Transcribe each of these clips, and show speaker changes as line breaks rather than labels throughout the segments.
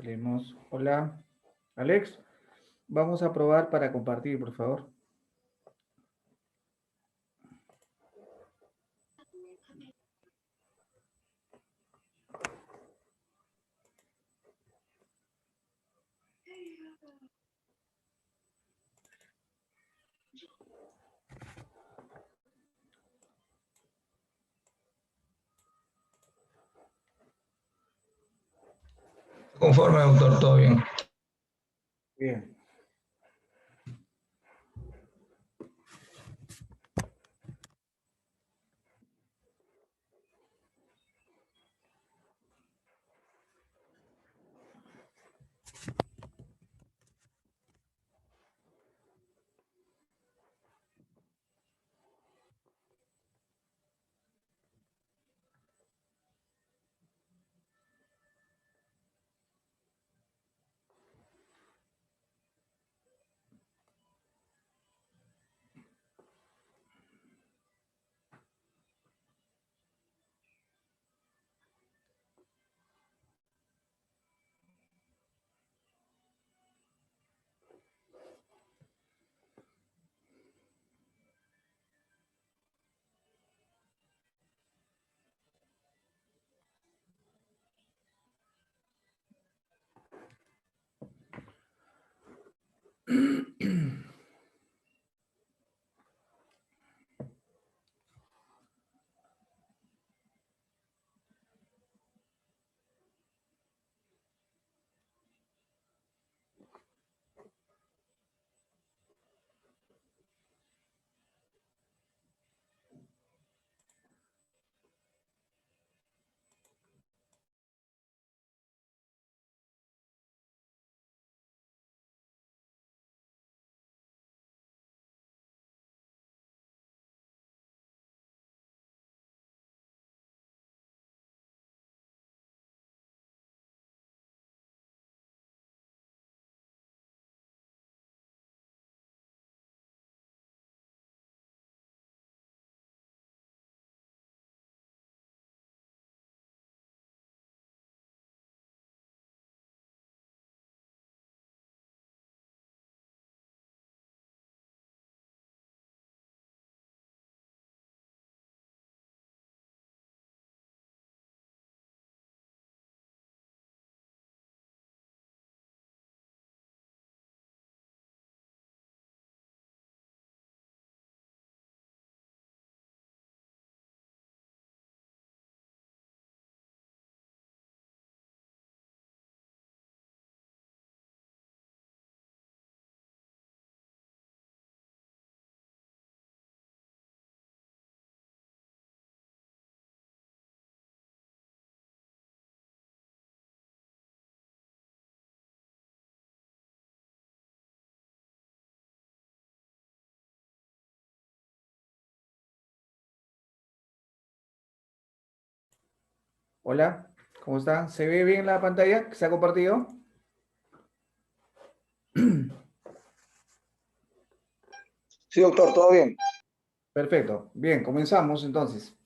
Leemos. Hola, Alex. Vamos a probar para compartir, por favor.
Conforme, doctor, todo bien.
Bien. Hola, ¿cómo está? ¿Se ve bien la pantalla que se ha compartido?
Sí, doctor, todo bien.
Perfecto. Bien, comenzamos entonces.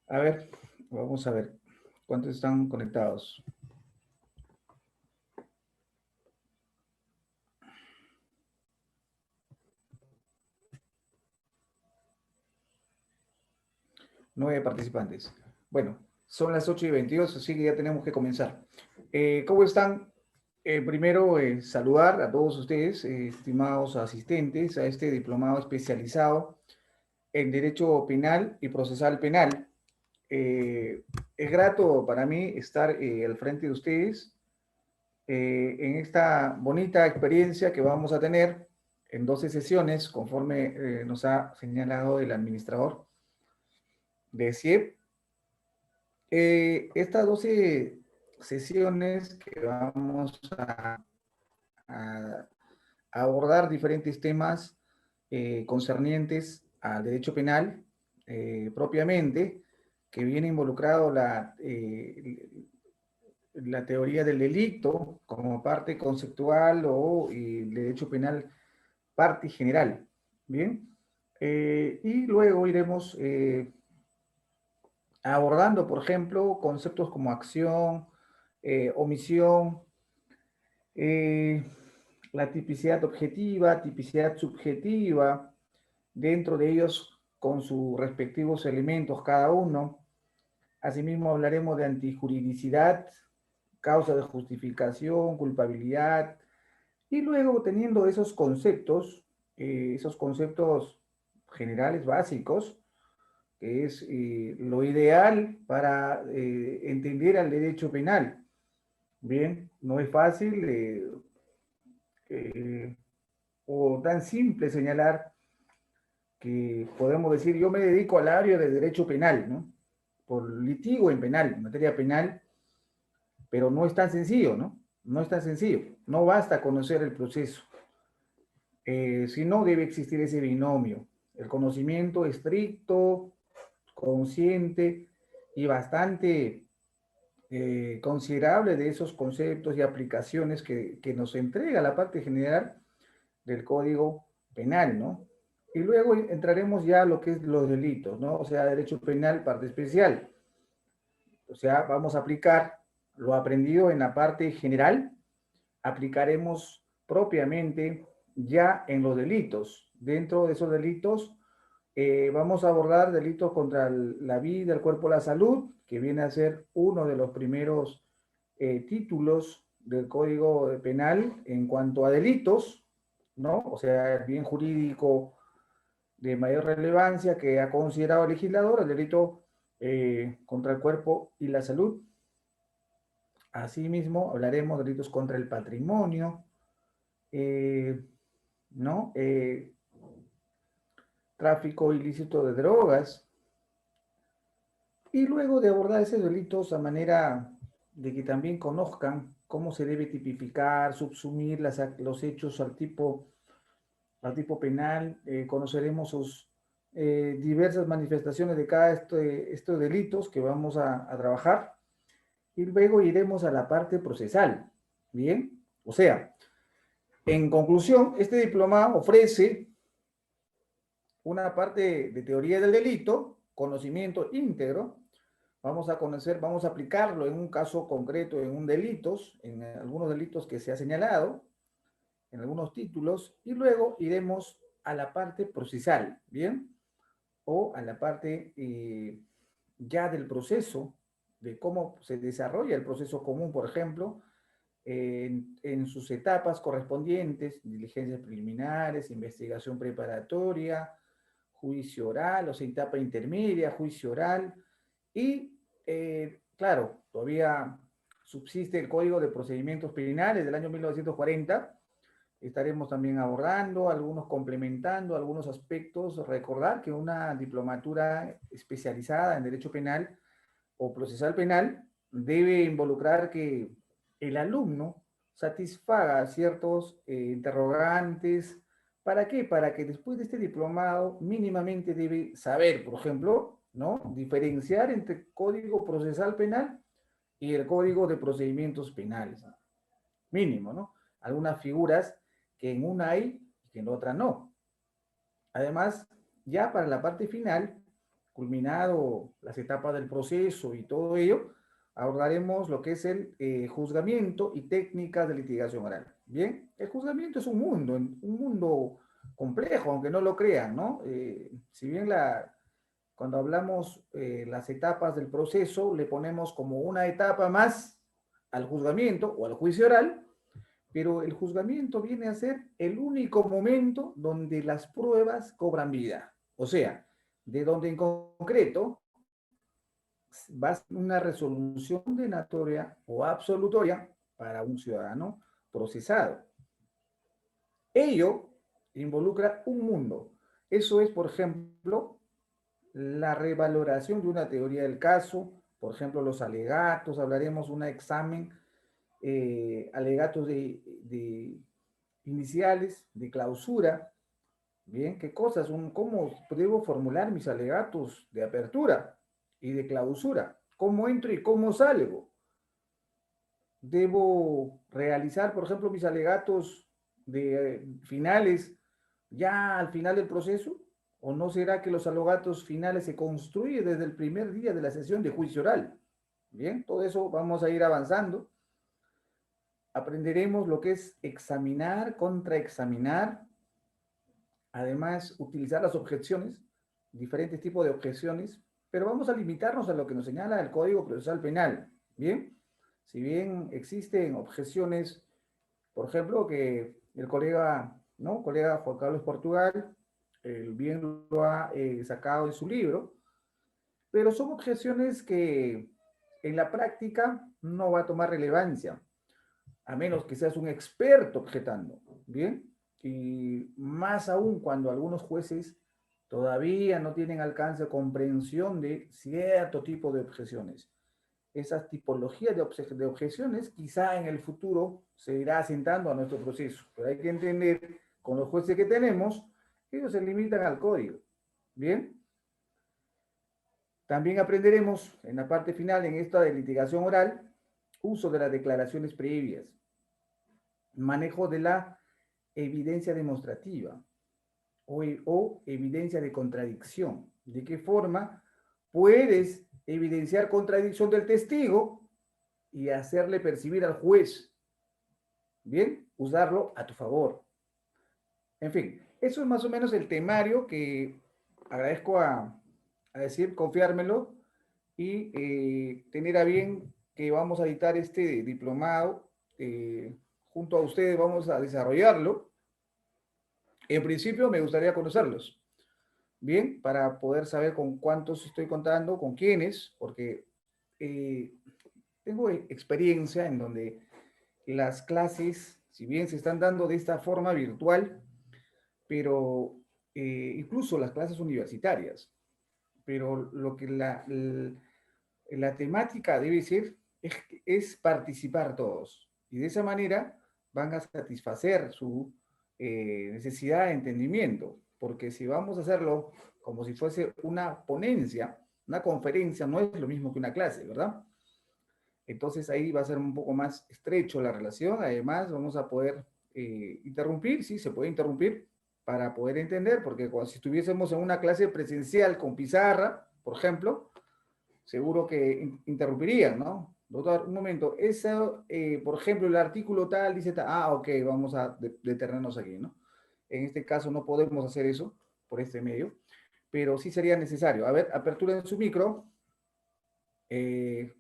A ver, vamos a ver cuántos están conectados. Nueve participantes. Bueno, son las 8:22, así que ya tenemos que comenzar. ¿Cómo están? Primero, saludar a todos ustedes, estimados asistentes, a este diplomado especializado en Derecho Penal y Procesal Penal. Eh, es grato para mí estar al frente de ustedes en esta bonita experiencia que vamos a tener en 12 sesiones, conforme nos ha señalado el administrador de CIEP. Estas 12 sesiones que vamos a abordar diferentes temas concernientes al derecho penal propiamente, que viene involucrado la teoría del delito como parte conceptual o el derecho penal parte general. Bien. Y luego iremos abordando, por ejemplo, conceptos como acción, omisión, eh, la tipicidad objetiva, tipicidad subjetiva, dentro de ellos con sus respectivos elementos cada uno. Asimismo hablaremos de antijuridicidad, causa de justificación, culpabilidad, y luego teniendo esos conceptos generales básicos, que es lo ideal para entender al derecho penal. Bien, no es fácil o tan simple señalar que podemos decir, yo me dedico al área de derecho penal, ¿no? Por litigo en penal, en materia penal, pero no es tan sencillo, ¿no? No es tan sencillo. No basta conocer el proceso, sino debe existir ese binomio, el conocimiento estricto, consciente y bastante considerable de esos conceptos y aplicaciones que nos entrega la parte general del Código Penal, ¿no? Y luego entraremos ya a lo que es los delitos, ¿no? O sea, derecho penal, parte especial. O sea, vamos a aplicar lo aprendido en la parte general, aplicaremos propiamente ya en los delitos. Dentro de esos delitos, vamos a abordar delitos contra la vida, el cuerpo, la salud, que viene a ser uno de los primeros títulos del Código Penal en cuanto a delitos, ¿no? O sea, el bien jurídico de mayor relevancia que ha considerado el legislador, el delito contra el cuerpo y la salud. Asimismo, hablaremos de delitos contra el patrimonio, ¿no? Tráfico ilícito de drogas, y luego de abordar esos delitos a manera de que también conozcan cómo se debe tipificar, subsumir los hechos al tipo penal, conoceremos sus diversas manifestaciones de cada estos delitos que vamos a trabajar, y luego iremos a la parte procesal, ¿bien? O sea, en conclusión, este diplomado ofrece una parte de teoría del delito, conocimiento íntegro. Vamos a conocer, vamos a aplicarlo en un caso concreto, en algunos delitos que se ha señalado, en algunos títulos, y luego iremos a la parte procesal, ¿bien? O a la parte ya del proceso, de cómo se desarrolla el proceso común, por ejemplo, en sus etapas correspondientes, diligencias preliminares, investigación preparatoria, juicio oral, o sea, etapa intermedia, juicio oral, y claro, todavía subsiste el Código de Procedimientos Penales del año 1940, estaremos también abordando, algunos complementando algunos aspectos. Recordar que una diplomatura especializada en derecho penal o procesal penal debe involucrar que el alumno satisfaga ciertos interrogantes. ¿Para qué? Para que después de este diplomado mínimamente debe saber, por ejemplo, ¿no? Diferenciar entre Código Procesal Penal y el Código de Procedimientos Penales. Mínimo, ¿no? Algunas figuras que en una hay y que en otra no. Además, ya para la parte final, culminado las etapas del proceso y todo ello, abordaremos lo que es el juzgamiento y técnicas de litigación oral. Bien, el juzgamiento es un mundo complejo, aunque no lo crean, ¿no? Si bien cuando hablamos las etapas del proceso, le ponemos como una etapa más al juzgamiento o al juicio oral, pero el juzgamiento viene a ser el único momento donde las pruebas cobran vida. O sea, de donde en concreto va a ser una resolución denatoria o absolutoria para un ciudadano procesado. Ello involucra un mundo. Eso es, por ejemplo, la revaloración de una teoría del caso, por ejemplo, los alegatos, hablaremos un examen, alegatos de iniciales, de clausura. Bien, ¿qué cosas? ¿Cómo debo formular mis alegatos de apertura y de clausura? ¿Cómo entro y cómo salgo? ¿Debo realizar, por ejemplo, mis alegatos de finales ya al final del proceso? ¿O no será que los alegatos finales se construyen desde el primer día de la sesión de juicio oral? Bien, todo eso vamos a ir avanzando. aprenderemos lo que es examinar, contraexaminar, además utilizar las objeciones, diferentes tipos de objeciones, pero vamos a limitarnos a lo que nos señala el Código Procesal Penal, ¿bien? Si bien existen objeciones, por ejemplo, que el colega, ¿no? Colega Juan Carlos Portugal, bien lo ha sacado en su libro, pero son objeciones que en la práctica no va a tomar relevancia, a menos que seas un experto objetando, ¿bien? Y más aún cuando algunos jueces todavía no tienen alcance o comprensión de cierto tipo de objeciones. Esas tipologías de objeciones quizá en el futuro se irá asentando a nuestro proceso, pero hay que entender con los jueces que tenemos, ellos se limitan al código, ¿bien? También aprenderemos en la parte final, en esta de litigación oral, uso de las declaraciones previas, manejo de la evidencia demostrativa o evidencia de contradicción. ¿De qué forma puedes evidenciar contradicción del testigo y hacerle percibir al juez? Bien, usarlo a tu favor. En fin, eso es más o menos el temario que agradezco a decir, confiármelo y tener a bien que vamos a editar este diplomado. Junto a ustedes vamos a desarrollarlo. En principio me gustaría conocerlos, bien, para poder saber con cuántos estoy contando, con quiénes, porque eh, tengo experiencia en donde las clases, si bien se están dando de esta forma virtual, pero incluso las clases universitarias, pero lo que la temática debe ser es participar todos. Y de esa manera van a satisfacer su necesidad de entendimiento. Porque si vamos a hacerlo como si fuese una ponencia, una conferencia, no es lo mismo que una clase, ¿verdad? Entonces ahí va a ser un poco más estrecho la relación. Además, vamos a poder interrumpir, sí, se puede interrumpir para poder entender, porque cuando, si estuviésemos en una clase presencial con pizarra, por ejemplo, seguro que interrumpirían, ¿no? Doctor, un momento, eso, por ejemplo, el artículo tal dice tal, ok, vamos a detenernos aquí, ¿no? En este caso no podemos hacer eso por este medio, pero sí sería necesario. A ver, apertura en su micro. Eh,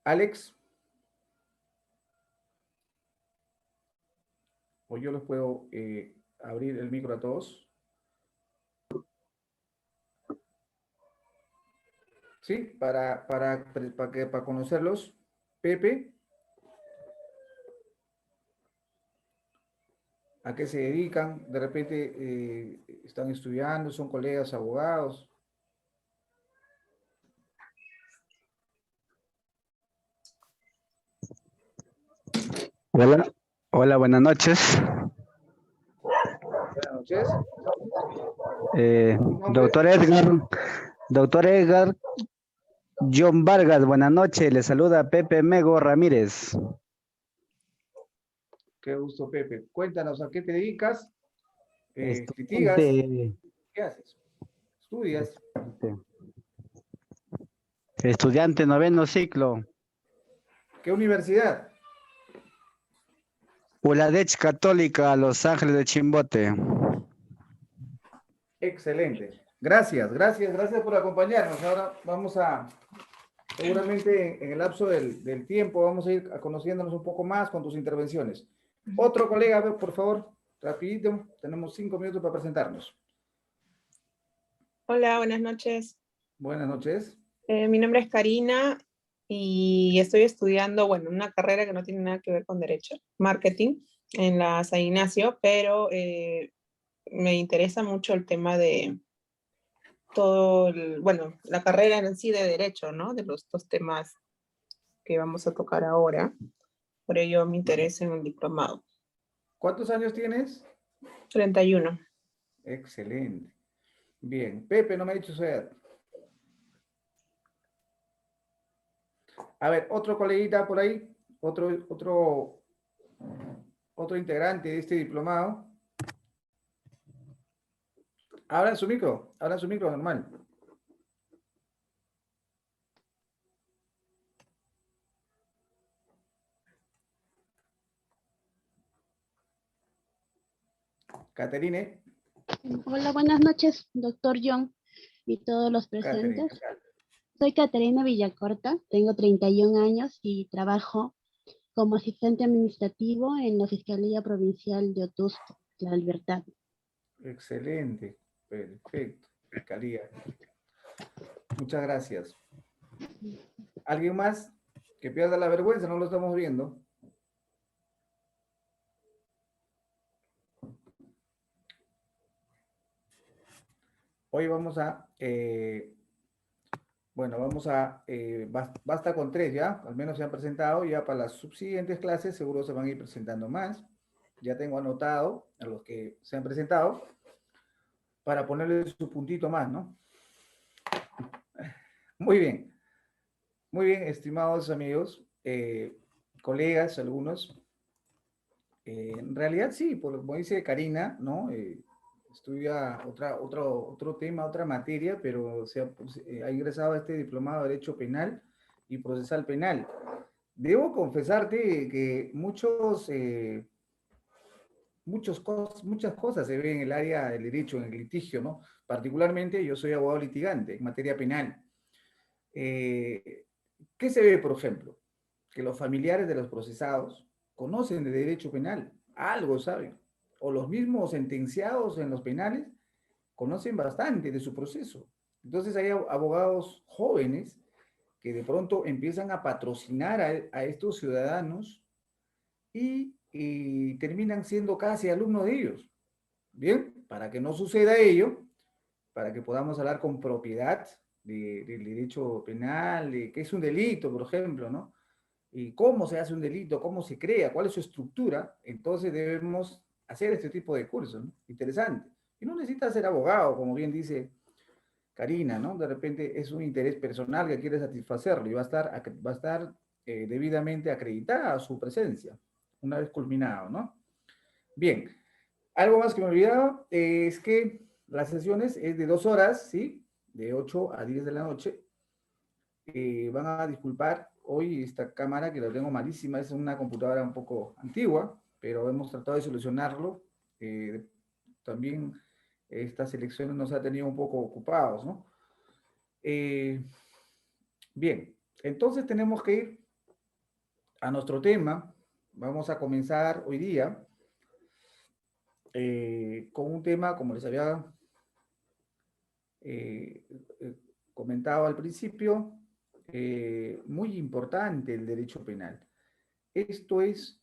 Alex, o yo los puedo abrir el micro a todos. ¿Sí? Para conocerlos. Pepe, ¿a qué se dedican? De repente están estudiando, son colegas, abogados.
Hola, hola, buenas noches.
Buenas noches. ¿Tu nombre?
Doctor Edgar John Vargas, buenas noches. Le saluda Pepe Mego Ramírez.
Qué gusto, Pepe. Cuéntanos, ¿a qué te dedicas? ¿Litigas?
Estudiante,
¿Qué haces? ¿Estudias?
estudiante noveno ciclo.
¿Qué universidad?
Uladech Católica, Los Ángeles de Chimbote.
Excelente. Gracias, gracias, gracias por acompañarnos. Ahora vamos a, seguramente en el lapso del tiempo, vamos a ir conociéndonos un poco más con tus intervenciones. Otro colega, a ver, por favor, rapidito, tenemos 5 minutos para presentarnos.
Hola, buenas noches.
Buenas noches.
Mi nombre es Karina y estoy estudiando, bueno, una carrera que no tiene nada que ver con derecho, marketing, en la San Ignacio, pero me interesa mucho el tema de todo, bueno, la carrera en sí de derecho, ¿no? De los dos temas que vamos a tocar ahora. Por ello me interesa en el diplomado.
¿Cuántos años tienes?
31.
Excelente. Bien. Pepe, no me ha dicho su edad. A ver, otro coleguita por ahí, otro integrante de este diplomado. Abran su micro normal. Caterine.
Hola, buenas noches, doctor John y todos los
Caterine,
presentes.
¿qué tal?
Soy Caterina Villacorta, tengo 31 años y trabajo como asistente administrativo en la Fiscalía Provincial de Otusco, La Libertad.
Excelente, perfecto. Fiscalía. Muchas gracias. ¿Alguien más que pierda la vergüenza? No lo estamos viendo. Hoy vamos a, basta con 3 ya, al menos se han presentado, ya para las subsiguientes clases seguro se van a ir presentando más. Ya tengo anotado a los que se han presentado para ponerle su puntito más, ¿no? Muy bien, estimados amigos, colegas, algunos. En realidad sí, como dice Karina, ¿no? Estudia otro tema, otra materia, pero ha ingresado a este diplomado de Derecho Penal y Procesal Penal. Debo confesarte que muchas cosas se ven en el área del derecho, en el litigio, ¿no? Particularmente yo soy abogado litigante en materia penal. ¿Qué se ve, por ejemplo? Que los familiares de los procesados conocen de derecho penal, algo saben, o los mismos sentenciados en los penales conocen bastante de su proceso. Entonces hay abogados jóvenes que de pronto empiezan a patrocinar a estos ciudadanos y terminan siendo casi alumnos de ellos. Bien, para que no suceda ello, para que podamos hablar con propiedad del derecho penal, de qué es un delito, por ejemplo, ¿no? Y cómo se hace un delito, cómo se crea, cuál es su estructura, entonces debemos hacer este tipo de cursos, ¿no? Interesante. Y no necesita ser abogado, como bien dice Karina, ¿no? De repente es un interés personal que quiere satisfacerlo y va a estar debidamente acreditada su presencia, una vez culminado, ¿no? Bien, algo más que me olvidaba es que las sesiones es de 2 horas, ¿sí? De 8 a 10 de la noche. Van a disculpar hoy esta cámara que la tengo malísima, es una computadora un poco antigua, pero hemos tratado de solucionarlo. También estas elecciones nos ha tenido un poco ocupados, ¿no? Bien, entonces tenemos que ir a nuestro tema. Vamos a comenzar hoy día con un tema, como les había comentado al principio, muy importante el derecho penal. Esto es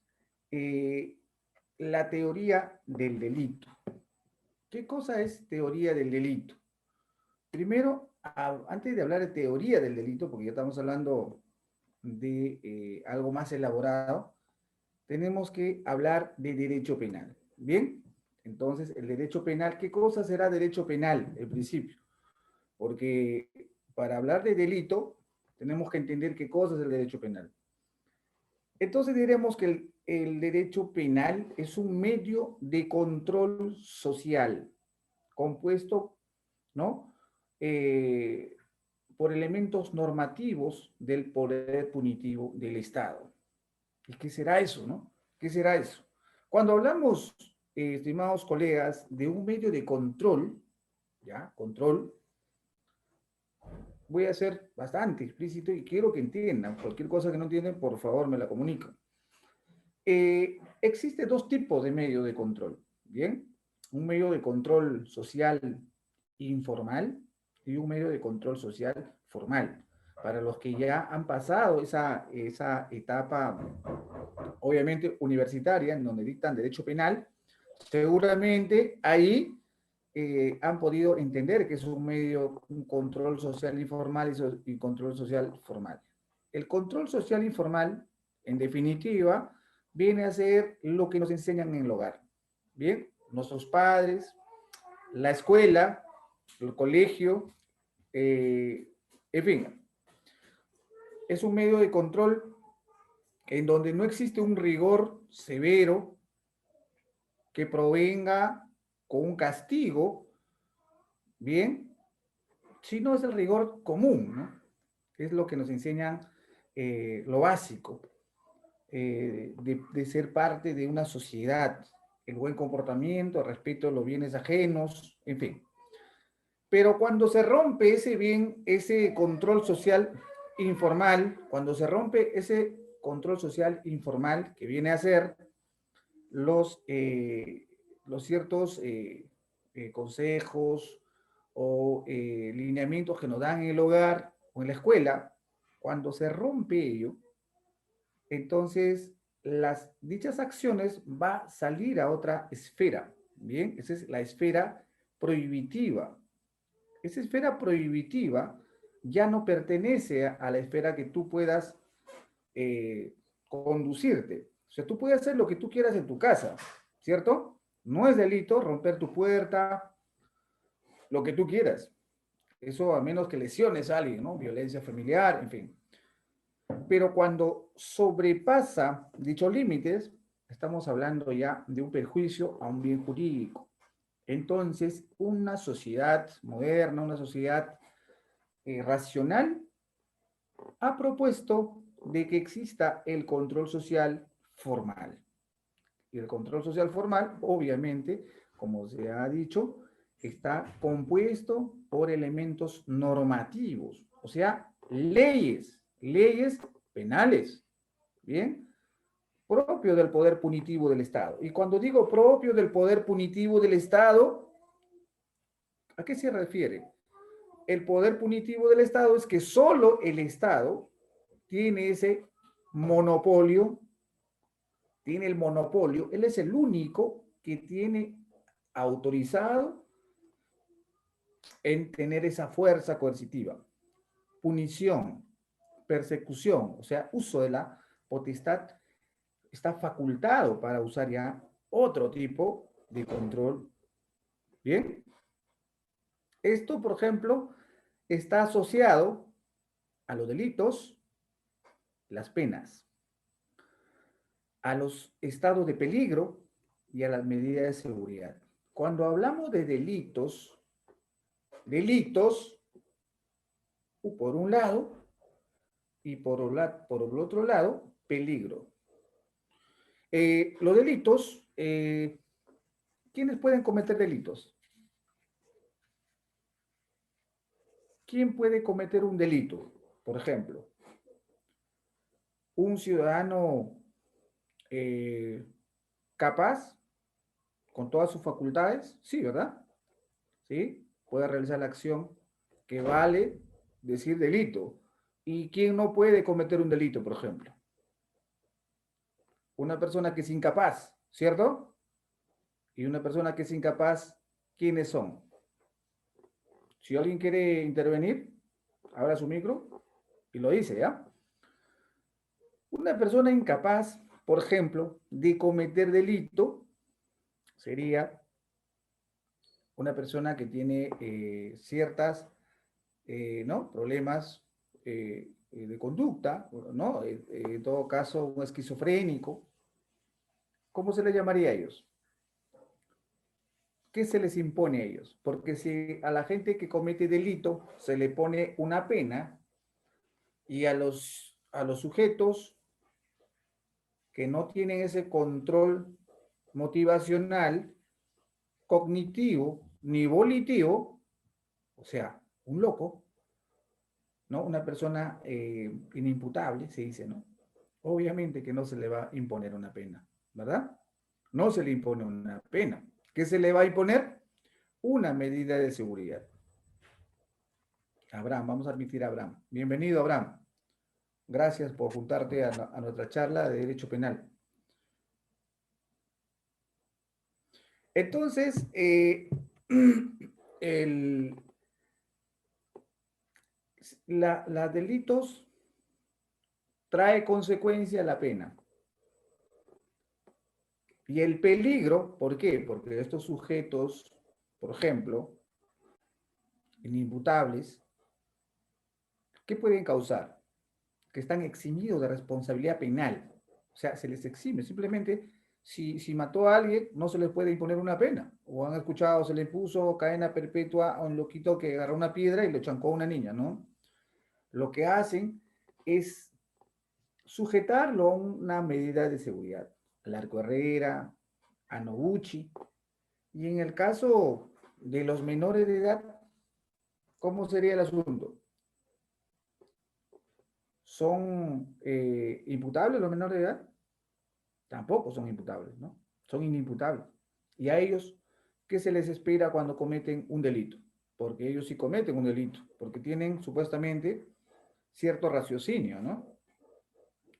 la teoría del delito. ¿Qué cosa es teoría del delito? Primero, antes de hablar de teoría del delito, porque ya estamos hablando de algo más elaborado, tenemos que hablar de derecho penal. ¿Bien? Entonces, el derecho penal, ¿qué cosa será derecho penal en principio? Porque para hablar de delito, tenemos que entender qué cosa es el derecho penal. Entonces diremos que el derecho penal es un medio de control social compuesto, ¿no? Por elementos normativos del poder punitivo del Estado. ¿Y qué será eso, no? ¿Qué será eso? Cuando hablamos, estimados colegas, de un medio de control, ¿ya? Control, voy a ser bastante explícito y quiero que entiendan. Cualquier cosa que no entienden, por favor, me la comunican. Existe 2 tipos de medios de control, ¿bien? Un medio de control social informal y un medio de control social formal. Para los que ya han pasado esa etapa, obviamente, universitaria, en donde dictan derecho penal, seguramente ahí han podido entender que es un medio, un control social informal y control social formal. El control social informal, en definitiva, viene a ser lo que nos enseñan en el hogar. Bien, nuestros padres, la escuela, el colegio, en fin, es un medio de control en donde no existe un rigor severo que provenga con un castigo, bien, sino es el rigor común, ¿no? Es lo que nos enseñan lo básico de ser parte de una sociedad el buen comportamiento, el respeto de los bienes ajenos, en fin. Pero cuando se rompe ese control social informal, cuando se rompe ese control social informal que viene a ser los ciertos consejos o lineamientos que nos dan en el hogar o en la escuela, cuando se rompe ello, entonces dichas acciones va a salir a otra esfera, ¿bien? Esa es la esfera prohibitiva. Esa esfera prohibitiva ya no pertenece a la esfera que tú puedas conducirte. O sea, tú puedes hacer lo que tú quieras en tu casa, ¿cierto? No es delito romper tu puerta, lo que tú quieras. Eso a menos que lesiones a alguien, ¿no? Violencia familiar, en fin. Pero cuando sobrepasa dichos límites, estamos hablando ya de un perjuicio a un bien jurídico. Entonces, una sociedad moderna, una sociedad racional, ha propuesto de que exista el control social formal. Y el control social formal, obviamente, como se ha dicho, está compuesto por elementos normativos, o sea, leyes penales, ¿bien? Propio del poder punitivo del Estado. Y cuando digo propio del poder punitivo del Estado, ¿a qué se refiere? El poder punitivo del Estado es que solo el Estado tiene ese monopolio, tiene el monopolio, él es el único que tiene autorizado en tener esa fuerza coercitiva. Punición, persecución, o sea, uso de la potestad, está facultado para usar ya otro tipo de control. Bien, esto, por ejemplo, está asociado a los delitos, las penas, a los estados de peligro y a las medidas de seguridad. Cuando hablamos de delitos, por un lado, y por el otro lado, peligro. Los delitos, ¿quiénes pueden cometer delitos? ¿Quién puede cometer un delito? Por ejemplo, un ciudadano capaz, con todas sus facultades, sí, ¿verdad? ¿Sí? Puede realizar la acción que vale decir delito. ¿Y quién no puede cometer un delito, por ejemplo? Una persona que es incapaz, ¿cierto? Y una persona que es incapaz, ¿quiénes son? Si alguien quiere intervenir, abra su micro y lo dice, ¿ya? Una persona incapaz, por ejemplo, de cometer delito sería una persona que tiene ciertas, ¿no? Problemas de conducta, ¿no? En todo caso, un esquizofrénico. ¿Cómo se le llamaría a ellos? ¿Qué se les impone a ellos? Porque si a la gente que comete delito se le pone una pena y a los sujetos que no tienen ese control motivacional, cognitivo, ni volitivo, o sea, un loco, ¿no? Una persona inimputable, se dice, ¿no? Obviamente que no se le va a imponer una pena, ¿verdad? No se le impone una pena. ¿Qué se le va a imponer? Una medida de seguridad. Abraham, vamos a admitir a Abraham. Bienvenido, Abraham. Gracias por juntarte a nuestra charla de Derecho Penal. Entonces, los delitos trae consecuencia la pena. Y el peligro, ¿por qué? Porque estos sujetos, por ejemplo, inimputables, ¿qué pueden causar? Que están eximidos de responsabilidad penal. O sea, se les exime. Simplemente, si mató a alguien, no se les puede imponer una pena. O han escuchado, se le puso cadena perpetua a un loquito que agarró una piedra y le chancó a una niña, ¿no? Lo que hacen es sujetarlo a una medida de seguridad. Al arco Herrera, a Noguchi. Y en el caso de los menores de edad, ¿cómo sería el asunto? ¿Son imputables los menores de edad? Tampoco son imputables, ¿no? Son inimputables. Y a ellos, ¿qué se les espera cuando cometen un delito? Porque ellos sí cometen un delito, porque tienen supuestamente cierto raciocinio, ¿no?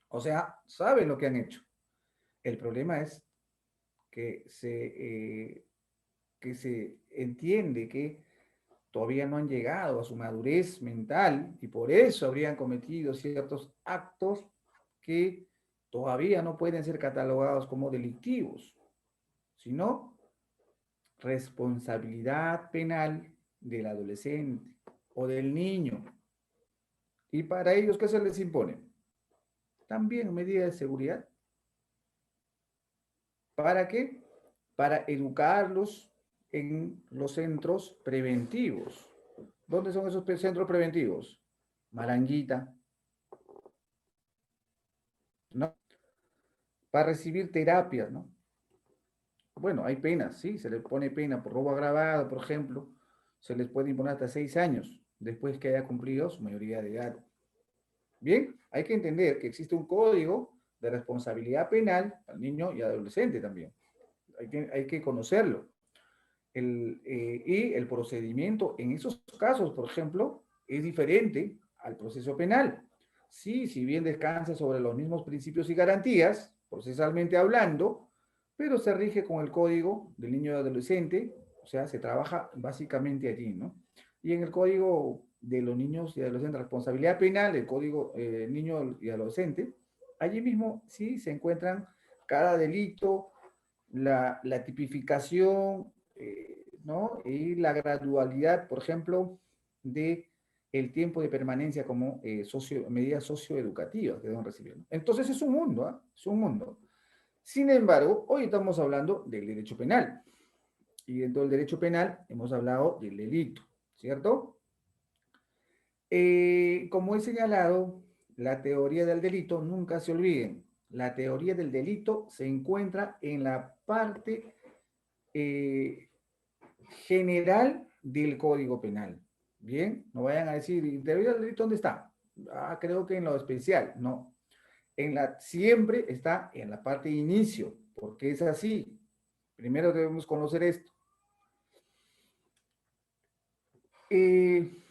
O sea, saben lo que han hecho. El problema es que se entiende que todavía no han llegado a su madurez mental y por eso habrían cometido ciertos actos que todavía no pueden ser catalogados como delictivos, sino responsabilidad penal del adolescente o del niño. Y para ellos, ¿qué se les impone? También medidas de seguridad. ¿Para qué? Para educarlos en los centros preventivos. ¿Dónde son esos centros preventivos? Maranguita, ¿no? Para recibir terapias, ¿no? Bueno, hay penas, sí, se les pone pena por robo agravado, por ejemplo, se les puede imponer hasta 6 años después que haya cumplido su mayoría de edad. Bien, hay que entender que existe un código de responsabilidad penal al niño y adolescente también. Hay que conocerlo. Y el procedimiento en esos casos, por ejemplo, es diferente al proceso penal. Sí, si bien descansa sobre los mismos principios y garantías, procesalmente hablando, pero se rige con el código del niño y adolescente, o sea, se trabaja básicamente allí, ¿no? Y en el código de los niños y adolescentes, responsabilidad penal, el código niño y adolescente, allí mismo sí se encuentran cada delito, la tipificación, ¿no? Y la gradualidad, por ejemplo, de el tiempo de permanencia como medidas socioeducativas que deben recibir. Entonces es un mundo, ¿eh? Es un mundo. Sin embargo, hoy estamos hablando del derecho penal. Y dentro del derecho penal hemos hablado del delito, ¿cierto? Como he señalado, la teoría del delito, nunca se olviden, la teoría del delito se encuentra en la parte general del Código Penal. Bien, no vayan a decir, ¿y teoría del delito dónde está? Ah, creo que en lo especial. No, siempre está en la parte de inicio, porque es así. Primero debemos conocer esto. Y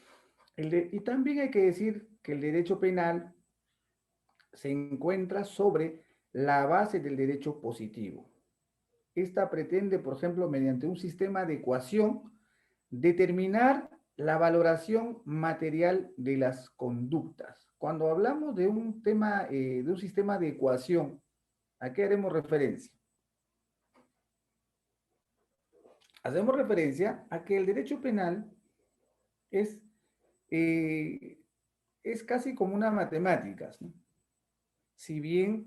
también hay que decir que el derecho penal se encuentra sobre la base del derecho positivo. Esta pretende, por ejemplo, mediante un sistema de ecuación, determinar la valoración material de las conductas. Cuando hablamos de un tema, de un sistema de ecuación, ¿a qué haremos referencia? Hacemos referencia a que el derecho penal es, eh, es casi como una matemáticas, ¿no? Si bien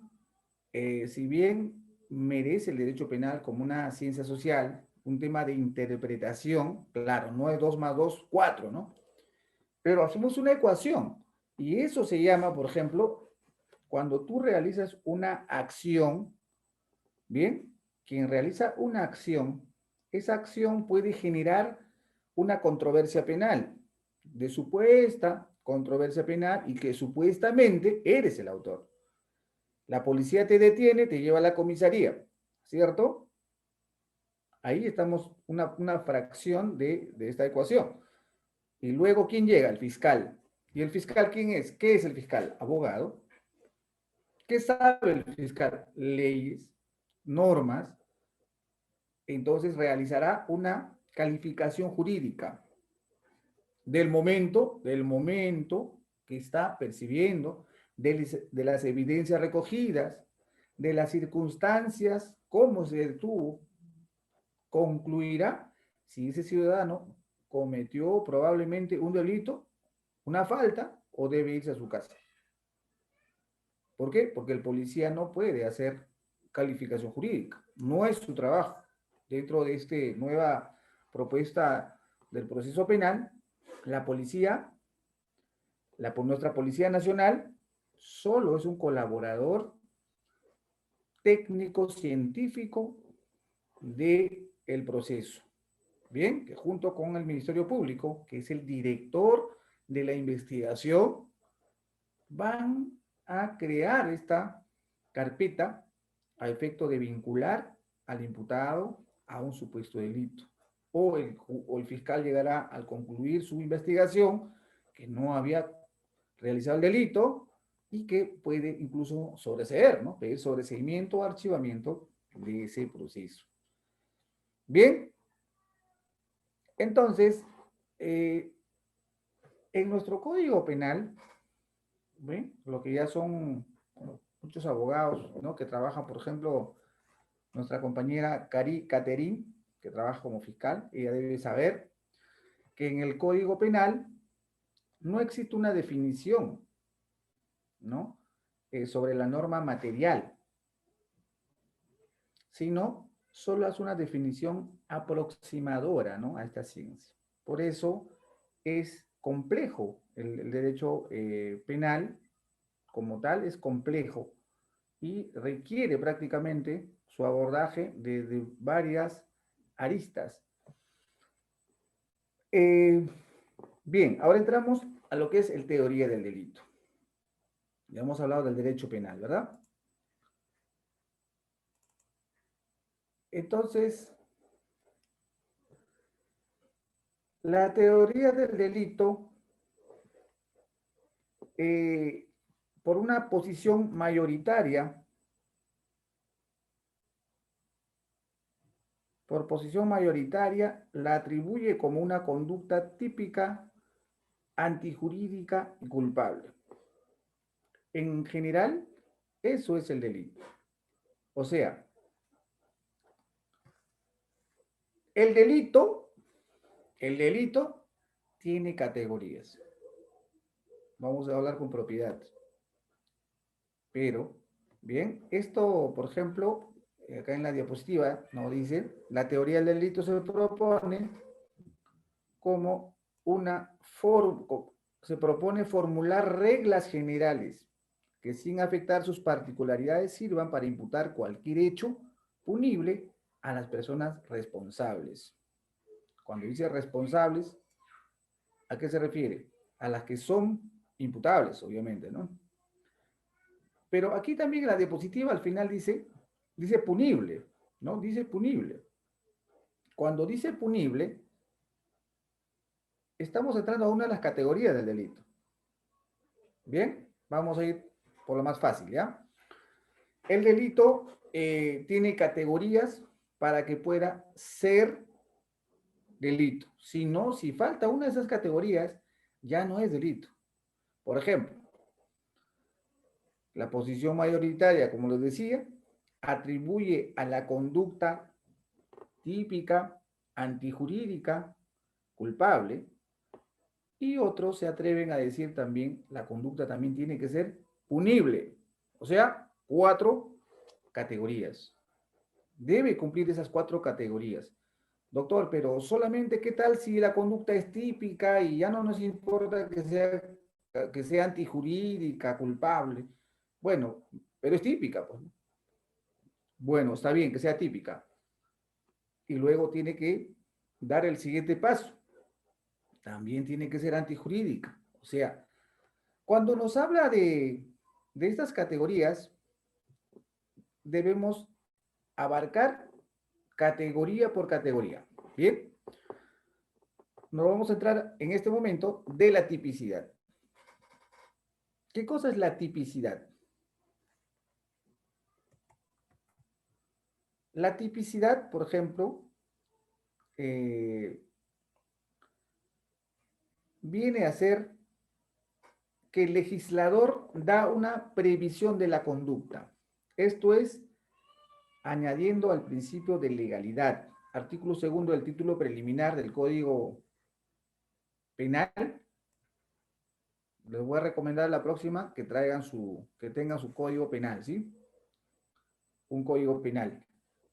merece el derecho penal como una ciencia social, un tema de interpretación, claro, no es 2 más 2, 4, ¿no? Pero hacemos una ecuación y eso se llama, por ejemplo, cuando tú realizas una acción, ¿bien? Quien realiza una acción, esa acción puede generar una controversia penal, de supuesta controversia penal y que supuestamente eres el autor. La policía te detiene, te lleva a la comisaría, ¿cierto? Ahí estamos una fracción de esta ecuación. Y luego, ¿quién llega? El fiscal. ¿Y el fiscal quién es? ¿Qué es el fiscal? Abogado. ¿Qué sabe el fiscal? Leyes, normas. Entonces realizará una calificación jurídica del momento que está percibiendo, de las evidencias recogidas, de las circunstancias, cómo se detuvo, concluirá si ese ciudadano cometió probablemente un delito, una falta, o debe irse a su casa. ¿Por qué? Porque el policía no puede hacer calificación jurídica, no es su trabajo. Dentro de esta nueva propuesta del proceso penal, la policía, nuestra Policía Nacional, solo es un colaborador técnico, científico, del proceso. Bien, que junto con el Ministerio Público, que es el director de la investigación, van a crear esta carpeta a efecto de vincular al imputado a un supuesto delito. O el fiscal llegará al concluir su investigación que no había realizado el delito y que puede incluso sobreseer, ¿no? Pedir sobreseimiento o archivamiento de ese proceso. Bien, entonces, en nuestro Código Penal, ¿ven? Lo que ya son muchos abogados, ¿no? Que trabajan, por ejemplo, nuestra compañera Caterine, que trabaja como fiscal, ella debe saber que en el Código Penal no existe una definición, ¿no? Sobre la norma material, sino solo es una definición aproximadora, ¿no? A esta ciencia. Por eso es complejo el derecho penal como tal, es complejo y requiere prácticamente su abordaje desde varias aristas. Bien, ahora entramos a lo que es el teoría del delito. Ya hemos hablado del derecho penal, ¿verdad? Entonces, la teoría del delito, por una posición mayoritaria, la atribuye como una conducta típica, antijurídica y culpable. En general, eso es el delito. O sea, el delito tiene categorías. Vamos a hablar con propiedad. Pero, bien, esto, por ejemplo, acá en la diapositiva nos dice, la teoría del delito se propone como se propone formular reglas generales que sin afectar sus particularidades sirvan para imputar cualquier hecho punible a las personas responsables. Cuando dice responsables, ¿a qué se refiere? A las que son imputables, obviamente, ¿no? Pero aquí también la diapositiva al final dice punible, ¿no? Dice punible. Cuando dice punible, estamos entrando a una de las categorías del delito. Bien, vamos a ir por lo más fácil, ¿ya? El delito tiene categorías para que pueda ser delito. Si no, si falta una de esas categorías, ya no es delito. Por ejemplo, la posición mayoritaria, como les decía, atribuye a la conducta típica, antijurídica, culpable, y otros se atreven a decir también, la conducta también tiene que ser punible. O sea, 4 categorías. Debe cumplir esas 4 categorías. Doctor, pero solamente, ¿qué tal si la conducta es típica y ya no nos importa que sea antijurídica, culpable? Bueno, pero es típica, pues. Bueno, está bien que sea típica. Y luego tiene que dar el siguiente paso. También tiene que ser antijurídica. O sea, cuando nos habla de estas categorías, debemos abarcar categoría por categoría. Bien, nos vamos a entrar en este momento de la tipicidad. ¿Qué cosa es la tipicidad? La tipicidad, por ejemplo, viene a ser que el legislador da una previsión de la conducta. Esto es, añadiendo al principio de legalidad. Artículo 2 del título preliminar del Código Penal. Les voy a recomendar la próxima que tengan su código penal, ¿sí? Un código penal.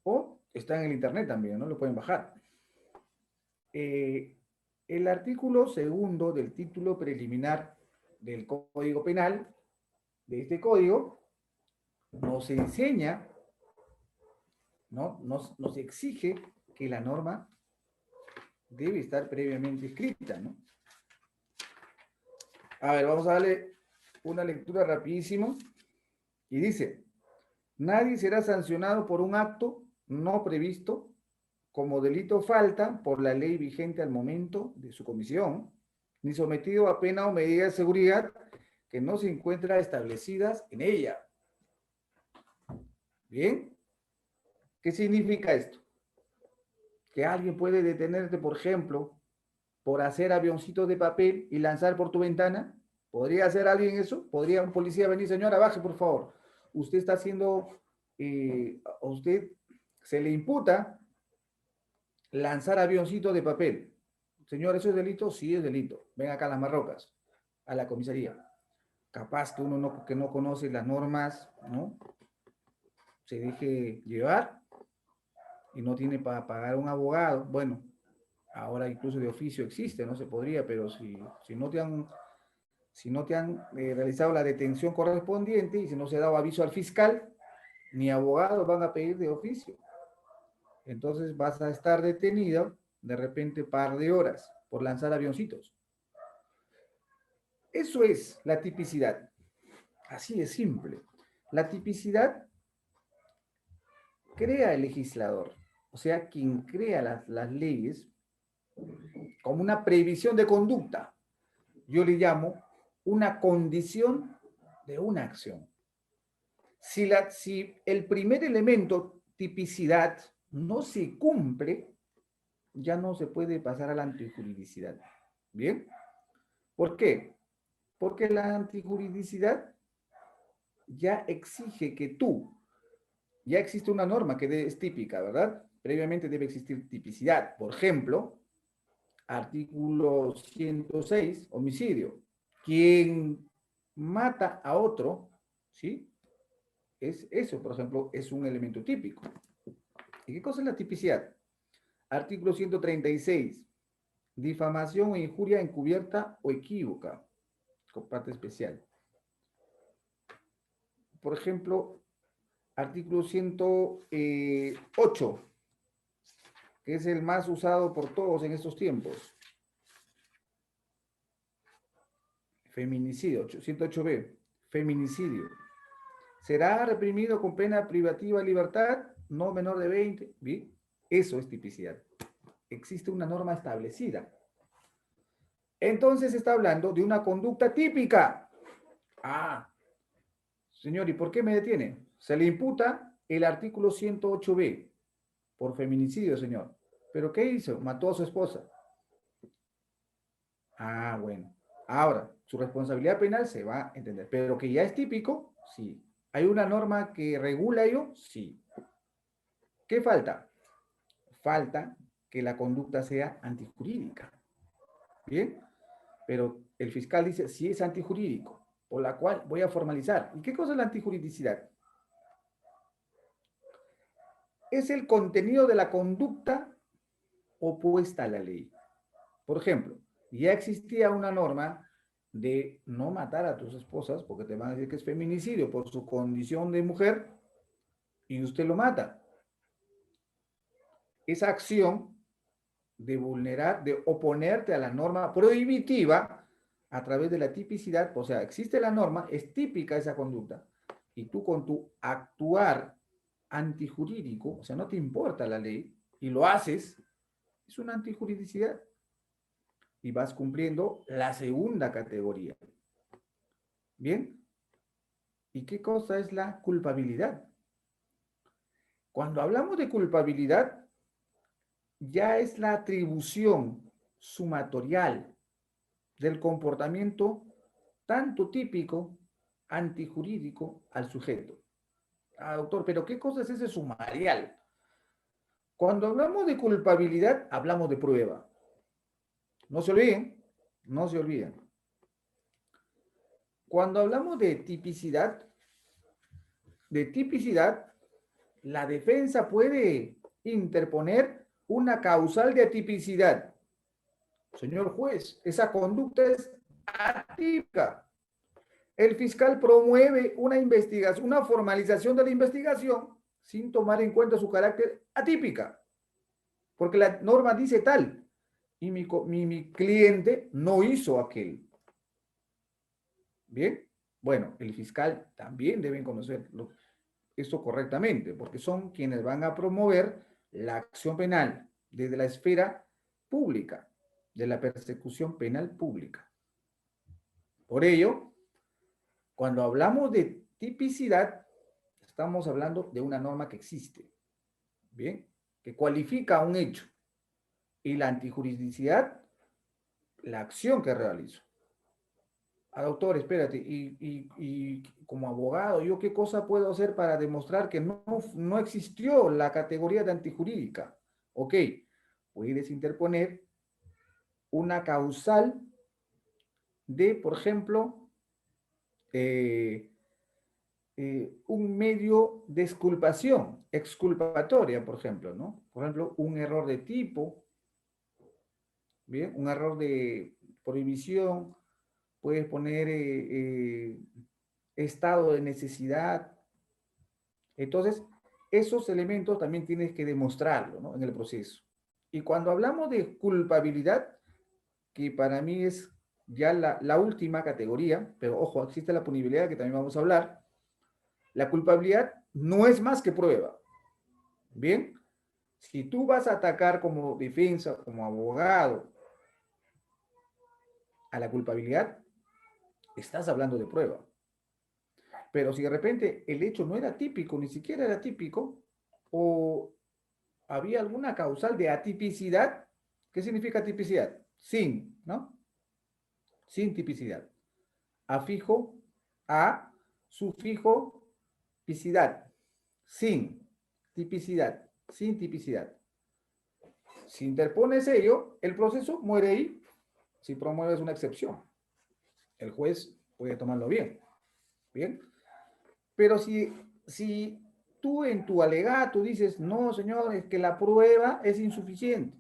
O está en el internet también, ¿no? Lo pueden bajar. El artículo 2 del título preliminar del Código Penal, de este código, nos enseña ¿no? Nos exige que la norma debe estar previamente escrita, ¿no? A ver, vamos a darle una lectura rapidísimo. Y dice, nadie será sancionado por un acto no previsto como delito falta por la ley vigente al momento de su comisión, ni sometido a pena o medida de seguridad que no se encuentran establecidas en ella. ¿Bien? ¿Qué significa esto? Que alguien puede detenerte, por ejemplo, por hacer avioncitos de papel y lanzar por tu ventana. ¿Podría hacer alguien eso? ¿Podría un policía venir, señora, baje, por favor? Usted está haciendo, a usted se le imputa lanzar avioncitos de papel. Señor, ¿eso es delito? Sí, es delito. Ven acá a las Marrocas, a la comisaría. Capaz que uno que no conoce las normas, ¿no? Se deje llevar y no tiene para pagar un abogado. Bueno, ahora incluso de oficio existe, no se podría, pero si no te han realizado la detención correspondiente y si no se ha dado aviso al fiscal, ni abogados van a pedir de oficio. Entonces vas a estar detenido de repente par de horas por lanzar avioncitos. Eso es la tipicidad. Así de simple. La tipicidad crea el legislador, o sea, quien crea las leyes como una previsión de conducta. Yo le llamo una condición de una acción. Si el primer elemento, tipicidad, no se cumple, ya no se puede pasar a la antijuridicidad. ¿Bien? ¿Por qué? Porque la antijuridicidad ya exige que ya existe una norma que es típica, ¿verdad? Previamente debe existir tipicidad. Por ejemplo, artículo 106, homicidio. Quien mata a otro, ¿sí? Eso, por ejemplo, es un elemento típico. ¿Y qué cosa es la tipicidad? Artículo 136, difamación o injuria encubierta o equívoca, con parte especial. Por ejemplo, artículo 108, que es el más usado por todos en estos tiempos. Feminicidio, 108b, feminicidio. Será reprimido con pena privativa de libertad, no menor de 20. ¿Bien? Eso es tipicidad. Existe una norma establecida. Entonces está hablando de una conducta típica. Ah, señor, ¿y por qué me detiene? Se le imputa el artículo 108b por feminicidio, señor. ¿Pero qué hizo? Mató a su esposa. Ah, bueno. Ahora, su responsabilidad penal se va a entender. ¿Pero que ya es típico? Sí. ¿Hay una norma que regula ello? Sí. ¿Qué falta? Falta que la conducta sea antijurídica. ¿Bien? Pero el fiscal dice, sí es antijurídico, por la cual voy a formalizar. ¿Y qué cosa es la antijuridicidad? Es el contenido de la conducta opuesta a la ley. Por ejemplo, ya existía una norma de no matar a tus esposas porque te van a decir que es feminicidio por su condición de mujer y usted lo mata. Esa acción de vulnerar, de oponerte a la norma prohibitiva a través de la tipicidad, o sea, existe la norma, es típica esa conducta, y tú con tu actuar antijurídico, o sea, no te importa la ley, y lo haces, es una antijuridicidad. Y vas cumpliendo la segunda categoría. ¿Bien? ¿Y qué cosa es la culpabilidad? Cuando hablamos de culpabilidad, ya es la atribución sumatorial del comportamiento tanto típico, antijurídico al sujeto. Ah, doctor, pero ¿qué cosa es ese sumarial? Cuando hablamos de culpabilidad, hablamos de prueba. No se olviden, no se olviden. Cuando hablamos de tipicidad, la defensa puede interponer una causal de atipicidad. Señor juez, esa conducta es atípica. El fiscal promueve una investigación, una formalización de la investigación sin tomar en cuenta su carácter atípica, porque la norma dice tal, y mi cliente no hizo aquel. Bien, bueno, el fiscal también debe conocer esto correctamente, porque son quienes van a promover la acción penal desde la esfera pública, de la persecución penal pública. Por ello, cuando hablamos de tipicidad, estamos hablando de una norma que existe, ¿bien? Que cualifica un hecho. Y la antijuridicidad, la acción que realizo. Doctor, espérate, y como abogado, ¿yo qué cosa puedo hacer para demostrar que no existió la categoría de antijurídica? Ok, puedes interponer una causal de, por ejemplo, un medio de exculpación, exculpatoria, por ejemplo, ¿no? Por ejemplo, un error de tipo, ¿bien? Un error de prohibición, puedes poner estado de necesidad. Entonces, esos elementos también tienes que demostrarlo, ¿no? En el proceso. Y cuando hablamos de culpabilidad, que para mí es ya la última categoría, pero ojo, existe la punibilidad que también vamos a hablar. La culpabilidad no es más que prueba. Bien, si tú vas a atacar como defensa, como abogado, a la culpabilidad, estás hablando de prueba. Pero si de repente el hecho no era típico, ni siquiera era típico, o había alguna causal de atipicidad, ¿qué significa tipicidad? Sin, ¿no? Sin tipicidad. Afijo, a, sufijo, tipicidad. Sin tipicidad, sin tipicidad. Si interpones ello, el proceso muere ahí. Si promueves una excepción, el juez puede tomarlo bien. Bien. Pero si tú en tu alegato dices, no, señor, es que la prueba es insuficiente,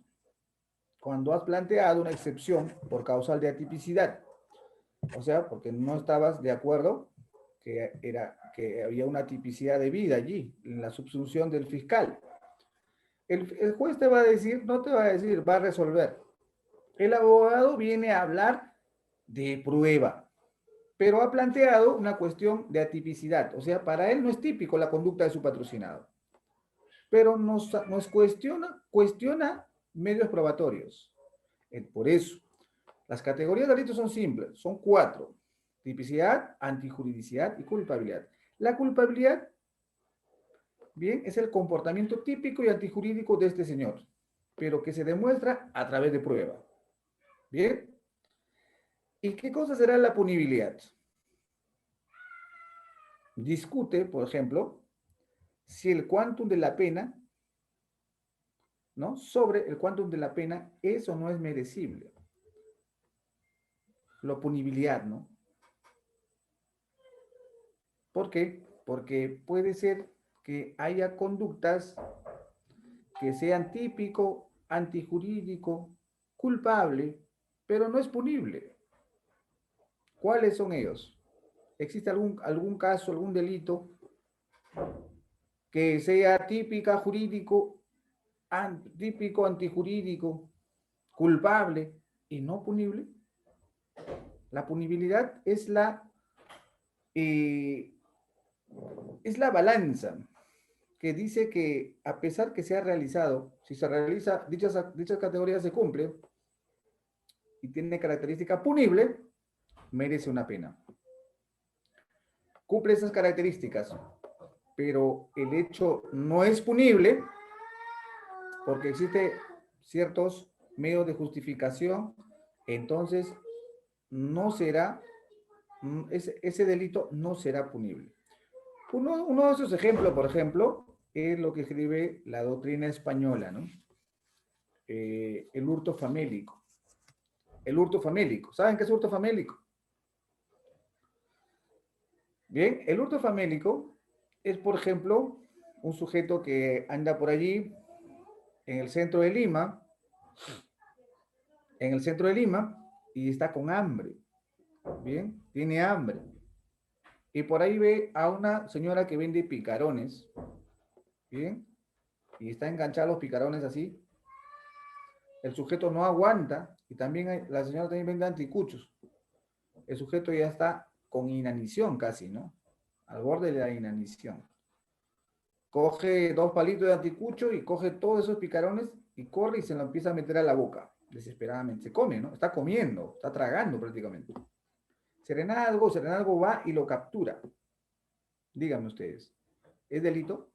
cuando has planteado una excepción por causal de atipicidad, o sea, porque no estabas de acuerdo que había una tipicidad de vida allí, en la subsunción del fiscal. El juez te va a decir, no te va a decir, va a resolver. El abogado viene a hablar de prueba, pero ha planteado una cuestión de atipicidad. O sea, para él no es típico la conducta de su patrocinado. Pero nos cuestiona medios probatorios. Por eso, las categorías de delitos son simples, son 4. Tipicidad, antijuridicidad y culpabilidad. La culpabilidad, bien, es el comportamiento típico y antijurídico de este señor, pero que se demuestra a través de prueba. Bien. ¿Y qué cosa será la punibilidad? Discute, por ejemplo, si el quantum de la pena, ¿no? Sobre el quantum de la pena es o no es merecible. La punibilidad, ¿no? ¿Por qué? Porque puede ser que haya conductas que sean típico, antijurídico, culpable, pero no es punible. ¿Cuáles son ellos? ¿Existe algún caso, algún delito que sea típica, jurídico, típico, antijurídico, culpable y no punible? La punibilidad es la balanza que dice que a pesar que se ha realizado, si se realiza, dichas categorías se cumplen y tiene característica punible, merece una pena. Cumple esas características, pero el hecho no es punible porque existe ciertos medios de justificación, entonces no será, ese delito no será punible. Uno de esos ejemplos, por ejemplo, es lo que escribe la doctrina española, ¿no? El hurto famélico. El hurto famélico. ¿Saben qué es hurto famélico? Bien, el hurto famélico es, por ejemplo, un sujeto que anda por allí en el centro de Lima, y está con hambre. Bien, tiene hambre. Y por ahí ve a una señora que vende picarones Bien, y está enganchado a los picarones así. El sujeto no aguanta, y también la señora también vende anticuchos. El sujeto ya está con inanición casi, ¿no? Al borde de la inanición. Coge 2 palitos de anticucho y coge todos esos picarones y corre y se lo empieza a meter a la boca, desesperadamente. Se come, ¿no? Está comiendo, está tragando prácticamente. Serenazgo va y lo captura. Díganme ustedes, ¿es delito?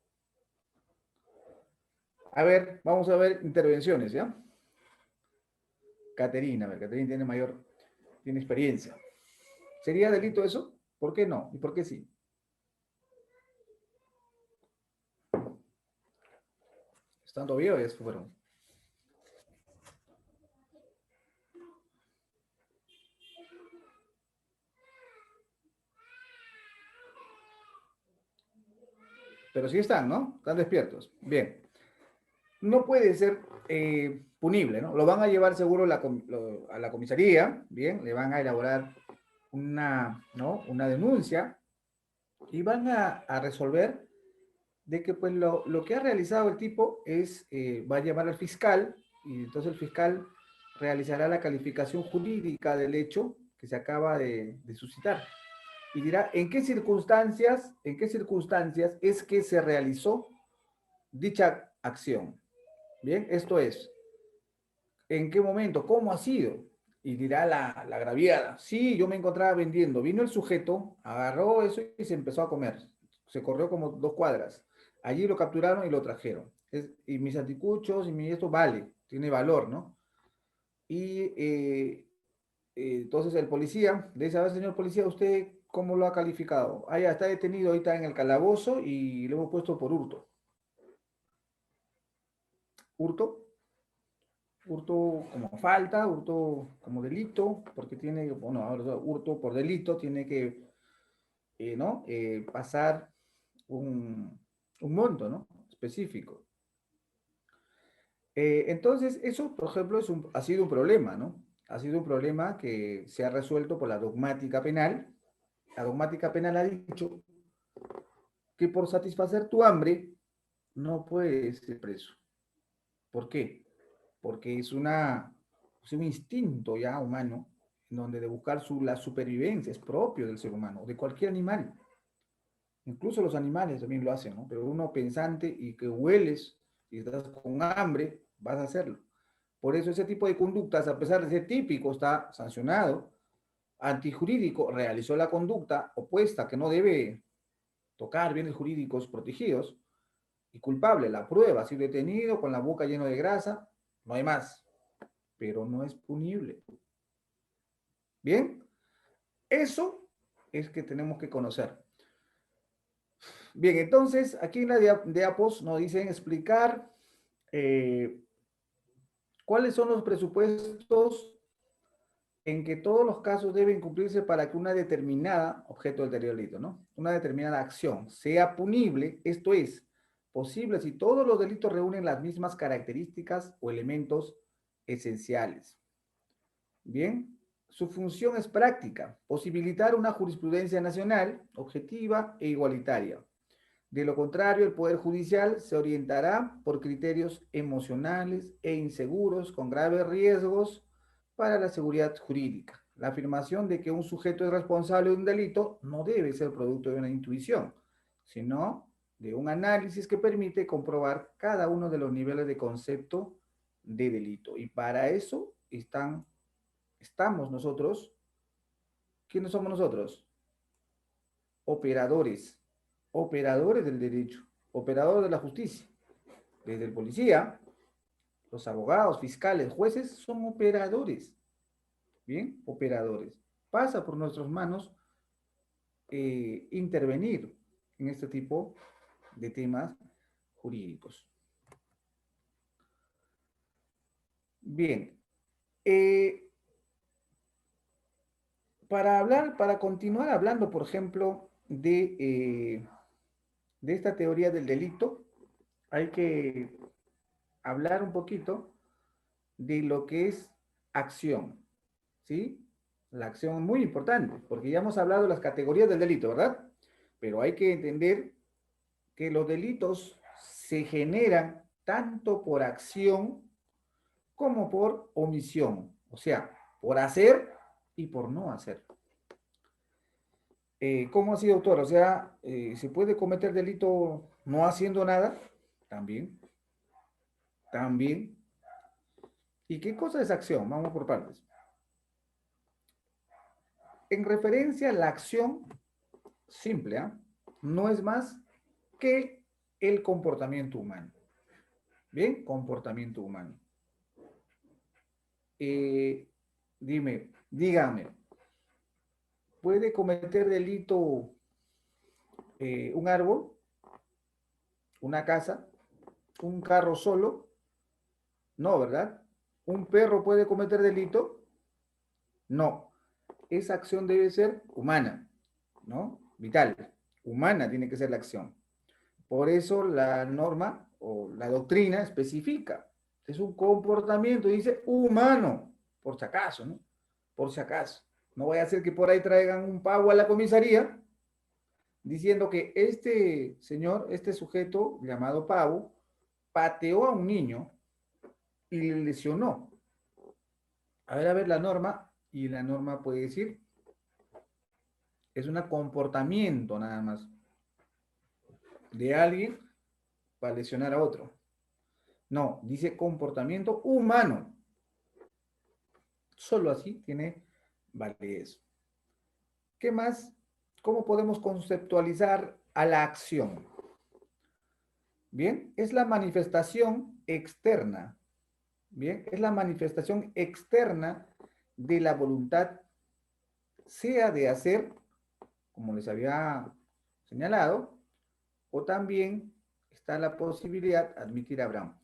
A ver, vamos a ver intervenciones, ¿ya? Caterina, a ver, Caterina tiene experiencia. ¿Sería delito eso? ¿Por qué no? ¿Y por qué sí? ¿Están todavía o ya se fueron? Pero sí están, ¿no? Están despiertos. Bien. No puede ser punible, ¿no? Lo van a llevar seguro a la comisaría, bien, le van a elaborar ¿no? Una denuncia y van a resolver de que pues lo que ha realizado el tipo es, va a llamar al fiscal y entonces el fiscal realizará la calificación jurídica del hecho que se acaba de suscitar y dirá en qué circunstancias es que se realizó dicha acción. Bien, esto es, ¿en qué momento? ¿Cómo ha sido? Y dirá la agraviada, sí, yo me encontraba vendiendo. Vino el sujeto, agarró eso y se empezó a comer. Se corrió como 2 cuadras. Allí lo capturaron y lo trajeron. Y mis anticuchos y mi esto vale, tiene valor, ¿no? Y entonces el policía le dice, a ver, señor policía, ¿usted cómo lo ha calificado? Ah, ya está detenido ahorita en el calabozo y lo hemos puesto por hurto. ¿Hurto? Hurto como falta, hurto como delito, porque tiene, bueno, ahora hurto por delito tiene que, ¿no? Pasar un monto, ¿no? Específico. Entonces, eso, por ejemplo, ha sido un problema, ¿no? Ha sido un problema que se ha resuelto por la dogmática penal. La dogmática penal ha dicho que por satisfacer tu hambre no puedes ser preso. ¿Por qué? Porque es un instinto ya humano, en donde de buscar la supervivencia es propio del ser humano, de cualquier animal. Incluso los animales también lo hacen, ¿no? Pero uno pensante y que hueles y estás con hambre, vas a hacerlo. Por eso ese tipo de conductas, a pesar de ser típico, está sancionado, antijurídico, realizó la conducta opuesta que no debe tocar bienes jurídicos protegidos, y culpable, la prueba, ha sido detenido con la boca llena de grasa, no hay más, pero no es punible. Bien, eso es que tenemos que conocer. Bien, entonces aquí en la diapos nos dicen explicar cuáles son los presupuestos en que todos los casos deben cumplirse para que una determinada objeto del delito, ¿no? Una determinada acción sea punible, esto es, posible si todos los delitos reúnen las mismas características o elementos esenciales. Bien, su función es práctica, posibilitar una jurisprudencia nacional, objetiva e igualitaria. De lo contrario, el Poder Judicial se orientará por criterios emocionales e inseguros con graves riesgos para la seguridad jurídica. La afirmación de que un sujeto es responsable de un delito no debe ser producto de una intuición, sino de un análisis que permite comprobar cada uno de los niveles de concepto de delito. Y para eso estamos nosotros. ¿Quiénes somos nosotros? Operadores del derecho, operadores de la justicia. Desde el policía, los abogados, fiscales, jueces, son operadores. Bien, operadores. Pasa por nuestras manos intervenir en este tipo de temas jurídicos. Bien. Para continuar hablando, por ejemplo, de esta teoría del delito, hay que hablar un poquito de lo que es acción, ¿sí? La acción es muy importante, porque ya hemos hablado de las categorías del delito, ¿verdad? Pero hay que entender que los delitos se generan tanto por acción como por omisión, o sea, por hacer y por no hacer. ¿Cómo así, doctor? O sea, ¿se puede cometer delito no haciendo nada? También. También. ¿Y qué cosa es acción? Vamos por partes. En referencia a la acción simple, ¿ah? No es más que el comportamiento humano. Bien, comportamiento humano. Dígame, ¿puede cometer delito un árbol, una casa, un carro solo? No, ¿verdad? ¿Un perro puede cometer delito? No. Esa acción debe ser humana, ¿no? Vital. Humana tiene que ser la acción. Por eso la norma o la doctrina especifica. Es un comportamiento, dice humano, por si acaso, ¿no? Por si acaso. No vaya a ser que por ahí traigan un pavo a la comisaría diciendo que este señor, este sujeto llamado Pavo, pateó a un niño y le lesionó. A ver la norma, y la norma puede decir, es un comportamiento nada más de alguien para lesionar a otro. No, dice comportamiento humano. Solo así tiene validez. ¿Qué más? ¿Cómo podemos conceptualizar a la acción? Bien, es la manifestación externa. Bien, es la manifestación externa de la voluntad, sea de hacer, como les había señalado, o también está la posibilidad, admitir Abraham,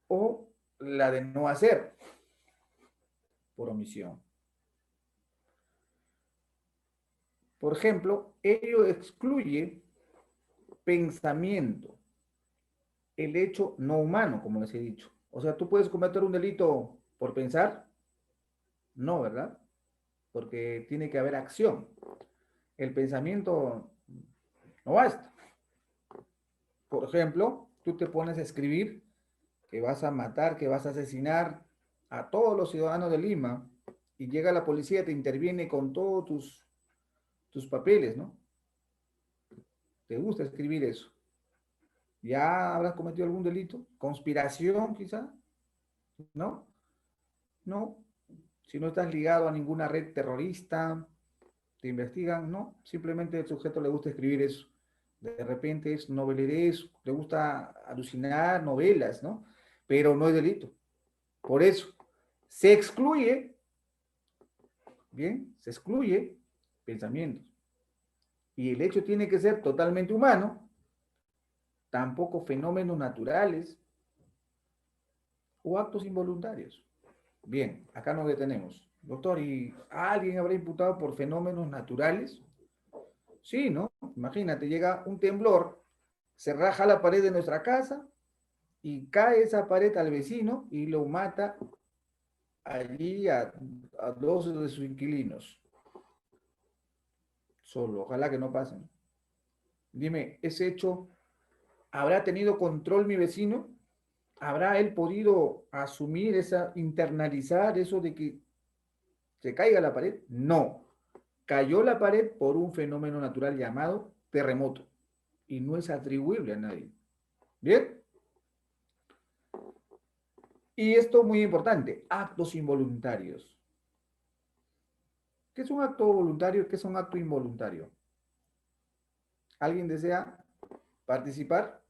o la de no hacer, por omisión. Por ejemplo, ello excluye pensamiento, el hecho no humano, como les he dicho. O sea, ¿tú puedes cometer un delito por pensar? No, ¿verdad? Porque tiene que haber acción. El pensamiento no basta. Por ejemplo, tú te pones a escribir que vas a matar, que vas a asesinar a todos los ciudadanos de Lima y llega la policía, te interviene con todos tus papeles, ¿no? ¿Te gusta escribir eso? ¿Ya habrás cometido algún delito? ¿Conspiración quizá? ¿No? No. Si no estás ligado a ninguna red terrorista, te investigan, no. Simplemente el sujeto le gusta escribir eso. De repente es novelerés, le gusta alucinar novelas, ¿no? Pero no es delito. Por eso, se excluye, bien, se excluye pensamientos. Y el hecho tiene que ser totalmente humano, tampoco fenómenos naturales o actos involuntarios. Bien, acá nos detenemos. Doctor, ¿y alguien habrá imputado por fenómenos naturales? Sí, ¿no? Imagínate, llega un temblor, se raja la pared de nuestra casa y cae esa pared al vecino y lo mata allí a dos de sus inquilinos. Solo, ojalá que no pasen. Dime, ¿ese hecho habrá tenido control mi vecino? ¿Habrá él podido asumir internalizar eso de que se caiga la pared? No. Cayó la pared por un fenómeno natural llamado terremoto y no es atribuible a nadie. ¿Bien? Y esto muy importante, actos involuntarios. ¿Qué es un acto voluntario? ¿Qué es un acto involuntario? ¿Alguien desea participar?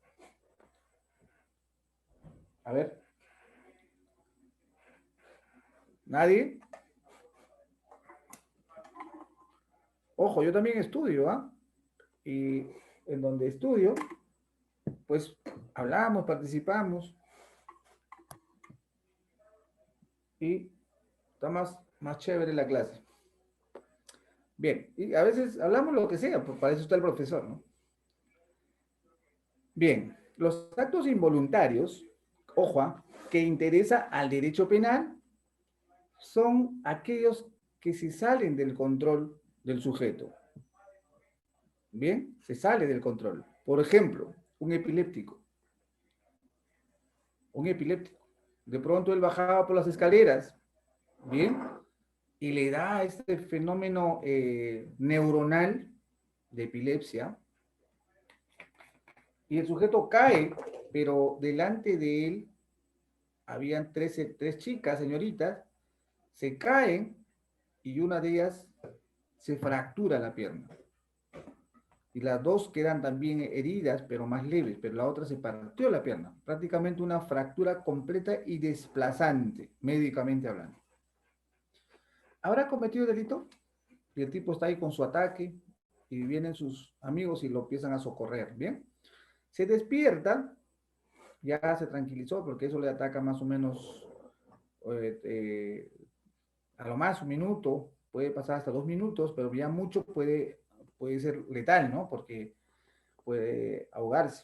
A ver. ¿Nadie? Ojo, yo también estudio, ¿ah? Y en donde estudio, pues hablamos, participamos y está más chévere la clase. Bien, y a veces hablamos lo que sea, pues para eso está el profesor, ¿no? Bien, los actos involuntarios, ojo, que interesa al derecho penal, son aquellos que se salen del control del sujeto. Bien, se sale del control. Por ejemplo, un epiléptico. un epiléptico. De pronto él bajaba por las escaleras, ¿bien? Y le da este fenómeno neuronal de epilepsia, y el sujeto cae, pero delante de él habían tres chicas, señoritas, se caen y una de ellas se fractura la pierna. Y las dos quedan también heridas, pero más leves, pero la otra se partió la pierna. Prácticamente una fractura completa y desplazante, médicamente hablando. ¿Habrá cometido delito? Y el tipo está ahí con su ataque y vienen sus amigos y lo empiezan a socorrer, ¿bien? Se despierta, ya se tranquilizó porque eso le ataca más o menos a lo más un minuto, puede pasar hasta 2 minutos, pero ya mucho puede ser letal, ¿no? Porque puede ahogarse.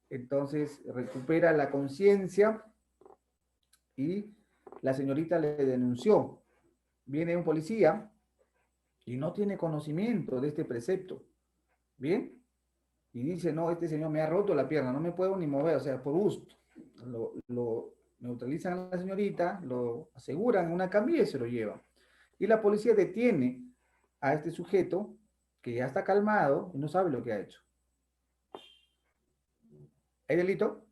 Entonces recupera la conciencia y la señorita le denunció. Viene un policía y no tiene conocimiento de este precepto, ¿bien? Y dice, no, este señor me ha roto la pierna, no me puedo ni mover, o sea, por gusto. Lo neutralizan a la señorita, lo aseguran en una camilla y se lo llevan. Y la policía detiene a este sujeto que ya está calmado y no sabe lo que ha hecho. ¿Hay delito?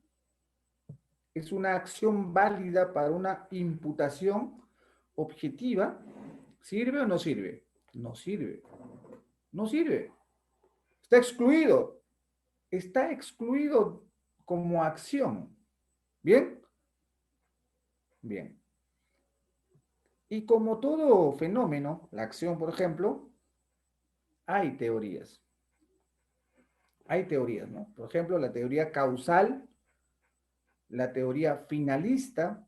Es una acción válida para una imputación objetiva. ¿Sirve o no sirve? No sirve. No sirve. Está excluido. Está excluido como acción. ¿Bien? Bien. Y como todo fenómeno, la acción, por ejemplo, hay teorías. Hay teorías, ¿no? Por ejemplo, la teoría causal, la teoría finalista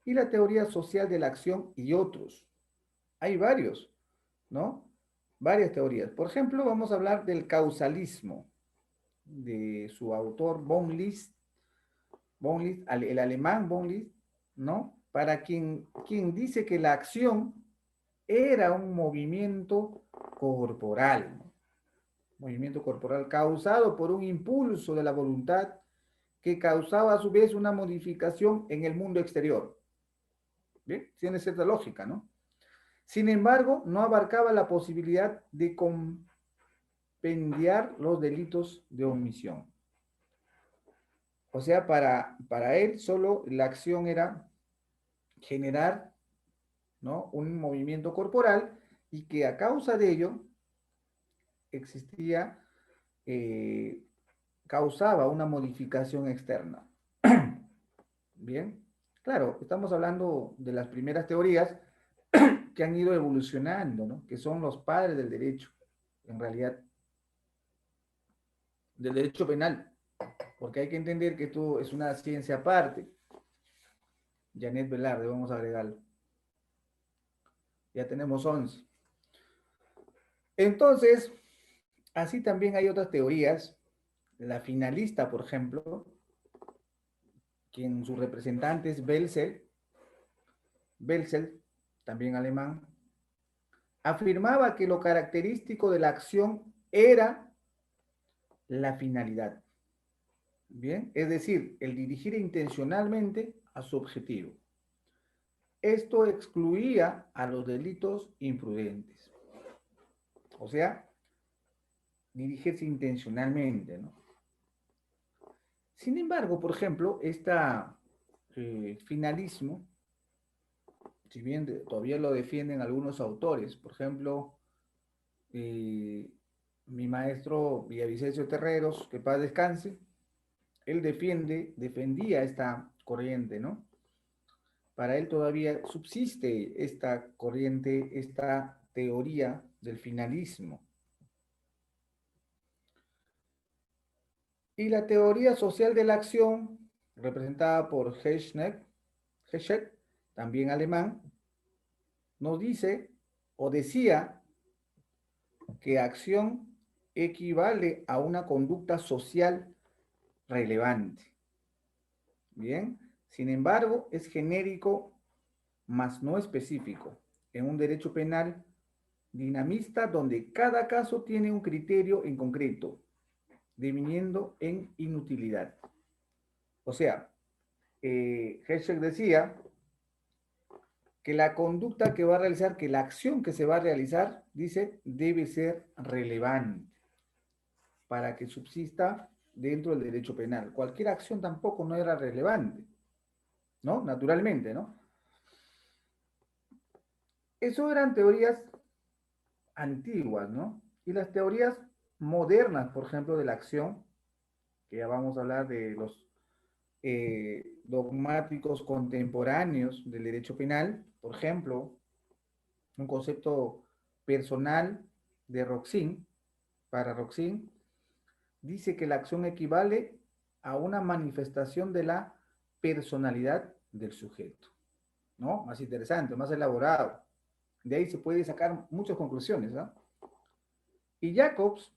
y la teoría social de la acción y otros. Hay varios, ¿no? Varias teorías. Por ejemplo, vamos a hablar del causalismo de su autor von List, el alemán von List, ¿no? Para quien dice que la acción era un movimiento corporal, ¿no? Movimiento corporal causado por un impulso de la voluntad que causaba a su vez una modificación en el mundo exterior. ¿Bien? Tiene cierta lógica, ¿no? Sin embargo, no abarcaba la posibilidad de compendiar los delitos de omisión. O sea, para él solo la acción era generar, ¿no?, un movimiento corporal y que a causa de ello existía, causaba una modificación externa. Bien, claro, estamos hablando de las primeras teorías que han ido evolucionando, ¿no? Que son los padres del derecho, en realidad, del derecho penal, porque hay que entender que esto es una ciencia aparte. Janet Velarde, vamos a agregarlo. Ya tenemos 11. Entonces, así también hay otras teorías. La finalista, por ejemplo, quien su representante es Belzel, también alemán, afirmaba que lo característico de la acción era la finalidad. Bien, es decir, el dirigir intencionalmente a su objetivo. Esto excluía a los delitos imprudentes. O sea, dirigirse intencionalmente, ¿no? Sin embargo, por ejemplo, finalismo, si bien todavía lo defienden algunos autores, por ejemplo, mi maestro Villavicencio Terreros, que paz descanse, él defendía esta corriente, ¿no? Para él todavía subsiste esta corriente, esta teoría del finalismo. Y la teoría social de la acción, representada por Heschek, también alemán, nos dice o decía que acción equivale a una conducta social relevante. Bien, sin embargo, es genérico, mas no específico, en un derecho penal dinamista donde cada caso tiene un criterio en concreto, deviniendo en inutilidad. O sea, Heschel decía que la conducta que va a realizar, que la acción que se va a realizar, dice, debe ser relevante para que subsista dentro del derecho penal. Cualquier acción tampoco no era relevante, ¿no? Naturalmente, ¿no? Eso eran teorías antiguas, ¿no? Y las teorías modernas, por ejemplo, de la acción, que ya vamos a hablar de los dogmáticos contemporáneos del derecho penal, por ejemplo, un concepto personal de Roxin, para Roxin, dice que la acción equivale a una manifestación de la personalidad del sujeto, ¿no? Más interesante, más elaborado. De ahí se puede sacar muchas conclusiones, ¿no? Y Jacobs,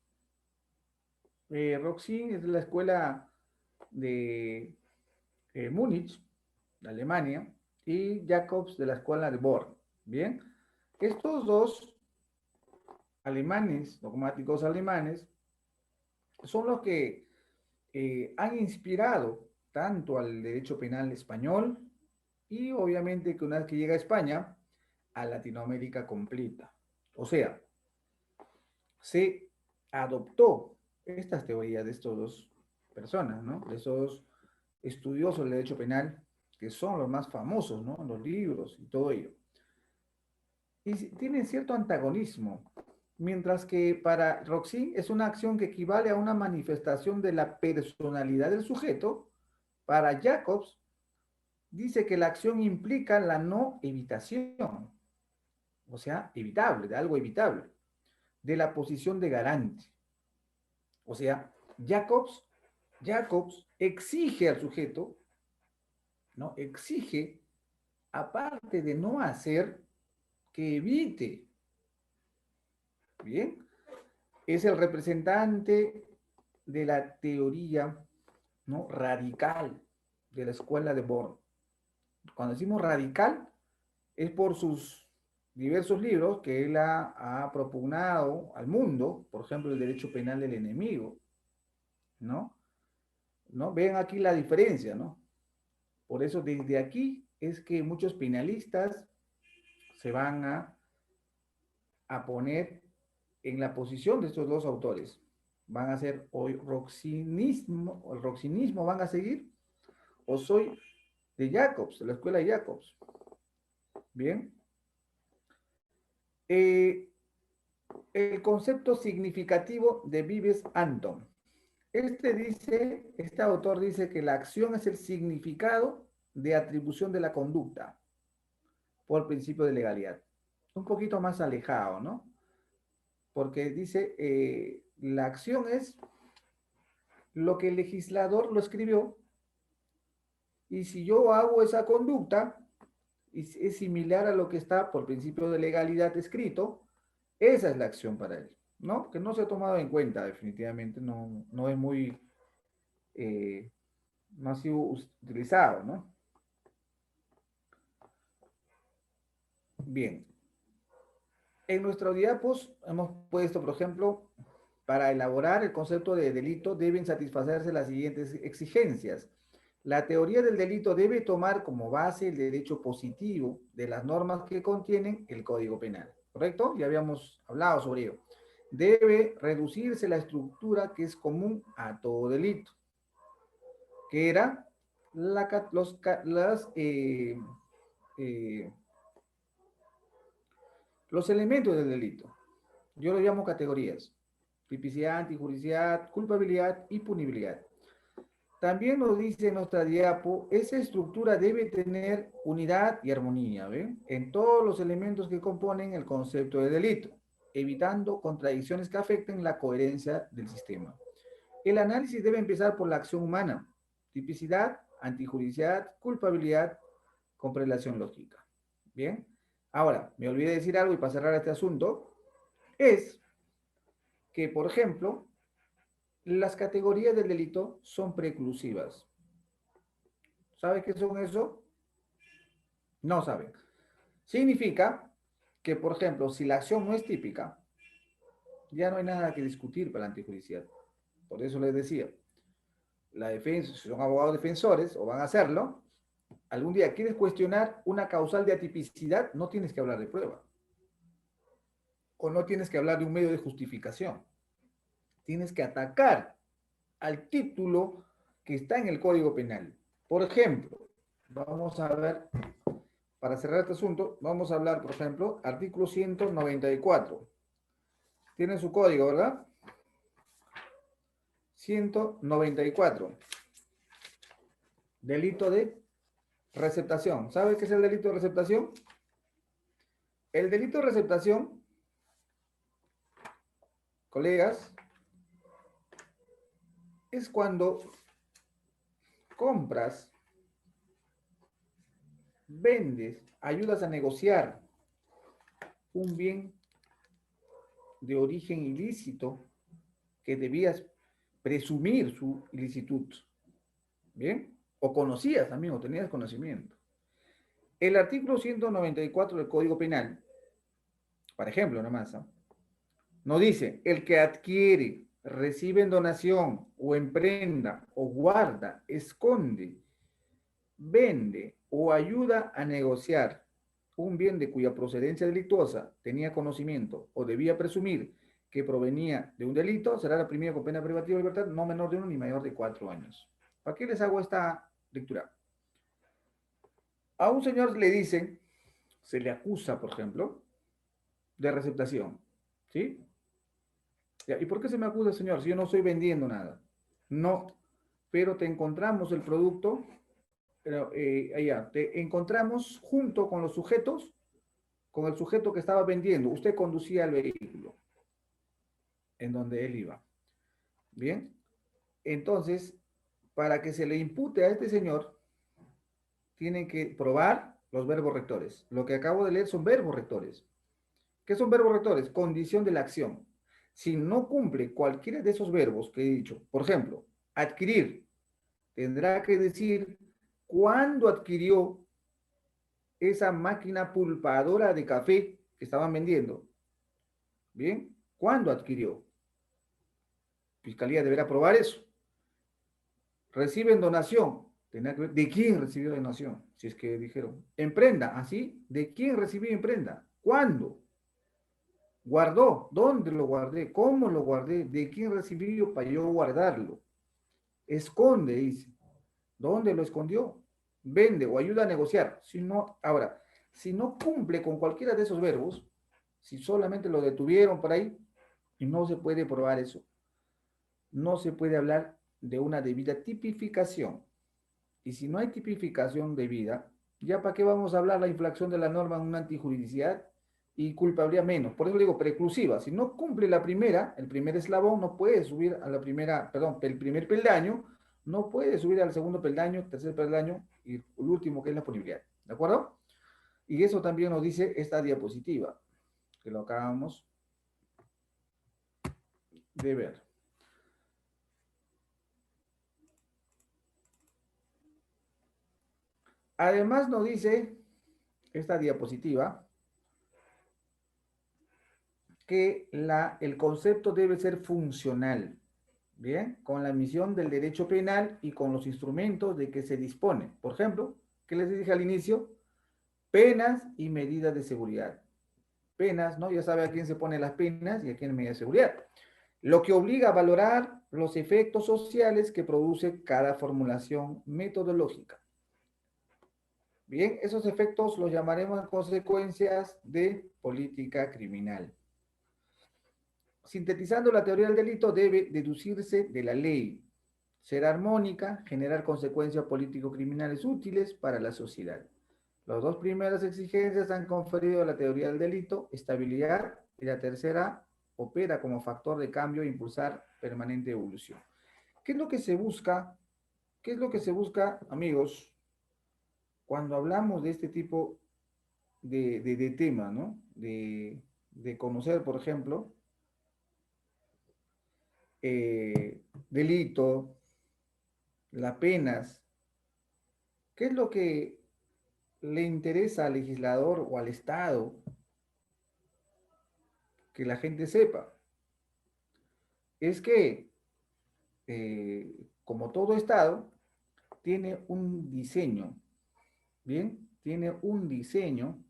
Roxin es de la escuela de Múnich, de Alemania, y Jacobs de la escuela de Bonn. Bien, estos dos alemanes, dogmáticos alemanes, son los que han inspirado tanto al derecho penal español y obviamente que una vez que llega a España, a Latinoamérica completa. O sea, se adoptó estas teorías de estos dos personas, ¿no? De esos estudiosos del derecho penal, que son los más famosos, ¿no? Los libros y todo ello. Y tienen cierto antagonismo, mientras que para Roxy es una acción que equivale a una manifestación de la personalidad del sujeto. Para Jacobs dice que la acción implica la no evitación, o sea, evitable, de algo evitable, de la posición de garante. O sea, Jacobs exige al sujeto, ¿no? Exige, aparte de no hacer, que evite. Bien, es el representante de la teoría, ¿no? Radical de la escuela de Bonn. Cuando decimos radical, es por sus diversos libros que él ha propugnado al mundo, por ejemplo, el derecho penal del enemigo, ¿no? ¿No? Ven aquí la diferencia, ¿no? Por eso desde aquí es que muchos penalistas se van a poner en la posición de estos dos autores. Van a ser hoy roxinismo, o el roxinismo van a seguir, o soy de Jacobs, de la escuela de Jacobs. Bien. El concepto significativo de Vives Anton. Este autor dice que la acción es el significado de atribución de la conducta por principio de legalidad. Un poquito más alejado, ¿no? Porque dice, la acción es lo que el legislador lo escribió, y si yo hago esa conducta, es similar a lo que está por principio de legalidad escrito, esa es la acción para él, ¿no? Que no se ha tomado en cuenta, definitivamente, no es muy, no ha sido utilizado, ¿no? Bien. En nuestro diapos hemos puesto, por ejemplo, para elaborar el concepto de delito deben satisfacerse las siguientes exigencias. La teoría del delito debe tomar como base el derecho positivo de las normas que contienen el Código Penal, ¿correcto? Ya habíamos hablado sobre ello. Debe reducirse la estructura que es común a todo delito, que era los elementos del delito. Yo lo llamo categorías: tipicidad, antijuricidad, culpabilidad y punibilidad. También nos dice nuestra diapo, esa estructura debe tener unidad y armonía, ¿ven? En todos los elementos que componen el concepto de delito, evitando contradicciones que afecten la coherencia del sistema. El análisis debe empezar por la acción humana: tipicidad, antijuricidad, culpabilidad, con prelación lógica. Bien, ahora, me olvidé decir algo y para cerrar este asunto, es que, por ejemplo, las categorías del delito son preclusivas. ¿Sabe qué son eso? No saben. Significa que, por ejemplo, si la acción no es típica, ya no hay nada que discutir para la antijudicial. Por eso les decía, la defensa, si son abogados defensores o van a hacerlo, algún día quieres cuestionar una causal de atipicidad, no tienes que hablar de prueba. O no tienes que hablar de un medio de justificación. Tienes que atacar al título que está en el Código Penal. Por ejemplo, vamos a ver, para cerrar este asunto, vamos a hablar, por ejemplo, artículo 194. Tiene su código, ¿verdad? 194. Delito de receptación. ¿Sabe qué es el delito de receptación? El delito de receptación, colegas, es cuando compras, vendes, ayudas a negociar un bien de origen ilícito que debías presumir su ilicitud. ¿Bien? O conocías también, o tenías conocimiento. El artículo 194 del Código Penal, por ejemplo, nomás, ¿no? Nos dice, el que adquiere, recibe en donación, o en prenda, o guarda, esconde, vende o ayuda a negociar un bien de cuya procedencia delictuosa tenía conocimiento o debía presumir que provenía de un delito, será reprimido con pena privativa de libertad no menor de 1 ni mayor de 4 años. ¿Para qué les hago esta lectura? A un señor le dicen, se le acusa, por ejemplo, de receptación, ¿sí? ¿Y por qué se me acusa, señor, si yo no estoy vendiendo nada? No, pero te encontramos el producto, pero allá, te encontramos junto con los sujetos, con el sujeto que estaba vendiendo. Usted conducía el vehículo en donde él iba. Bien, entonces, para que se le impute a este señor, tienen que probar los verbos rectores. Lo que acabo de leer son verbos rectores. ¿Qué son verbos rectores? Condición de la acción. Si no cumple cualquiera de esos verbos que he dicho, por ejemplo, adquirir, tendrá que decir cuándo adquirió esa máquina pulpadora de café que estaban vendiendo. ¿Bien? ¿Cuándo adquirió? Fiscalía deberá probar eso. Reciben donación. Tendrá que ver de quién recibió donación. Si es que dijeron, en prenda, así, ¿de quién recibí en prenda? ¿Cuándo? Guardó, ¿dónde lo guardé? ¿Cómo lo guardé? ¿De quién recibí para yo guardarlo? Esconde, dice. ¿Dónde lo escondió? Vende o ayuda a negociar. Si no, ahora, si no cumple con cualquiera de esos verbos, si solamente lo detuvieron por ahí, y no se puede probar eso, no se puede hablar de una debida tipificación. Y si no hay tipificación debida, ¿ya para qué vamos a hablar la infracción de la norma en una antijuridicidad? Y culpabilidad menos. Por eso digo preclusiva. Si no cumple la primera, el primer eslabón, no puede subir a la primera, perdón, el primer peldaño, no puede subir al segundo peldaño, tercer peldaño y el último que es la punibilidad. ¿De acuerdo? Y eso también nos dice esta diapositiva, que lo acabamos de ver. Además nos dice esta diapositiva que el concepto debe ser funcional, ¿bien? Con la misión del derecho penal y con los instrumentos de que se dispone. Por ejemplo, ¿qué les dije al inicio? Penas y medidas de seguridad. Penas, ¿no? Ya sabe a quién se pone las penas y a quién medidas de seguridad. Lo que obliga a valorar los efectos sociales que produce cada formulación metodológica. Bien, esos efectos los llamaremos consecuencias de política criminal. Sintetizando la teoría del delito, debe deducirse de la ley, ser armónica, generar consecuencias político-criminales útiles para la sociedad. Las dos primeras exigencias han conferido a la teoría del delito estabilidad y la tercera opera como factor de cambio e impulsar permanente evolución. ¿Qué es lo que se busca? ¿Qué es lo que se busca, amigos, cuando hablamos de este tipo de tema, ¿no? De conocer, por ejemplo, delito, las penas. ¿Qué es lo que le interesa al legislador o al Estado que la gente sepa? Es que como todo Estado, tiene un diseño, ¿bien? Tiene un diseño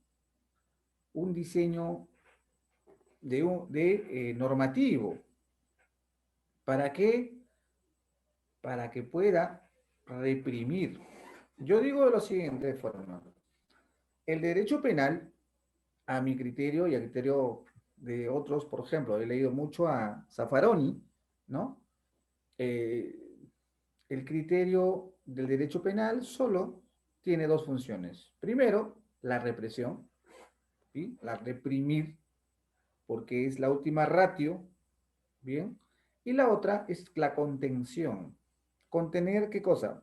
normativo. ¿Para qué? Para que pueda reprimir. Yo digo de la siguiente forma. El derecho penal, a mi criterio y a criterio de otros, por ejemplo, he leído mucho a Zaffaroni, ¿no? El criterio del derecho penal solo tiene dos funciones. Primero, la represión, ¿sí? La reprimir, porque es la última ratio, ¿bien? Y la otra es la contención. ¿Contener qué cosa?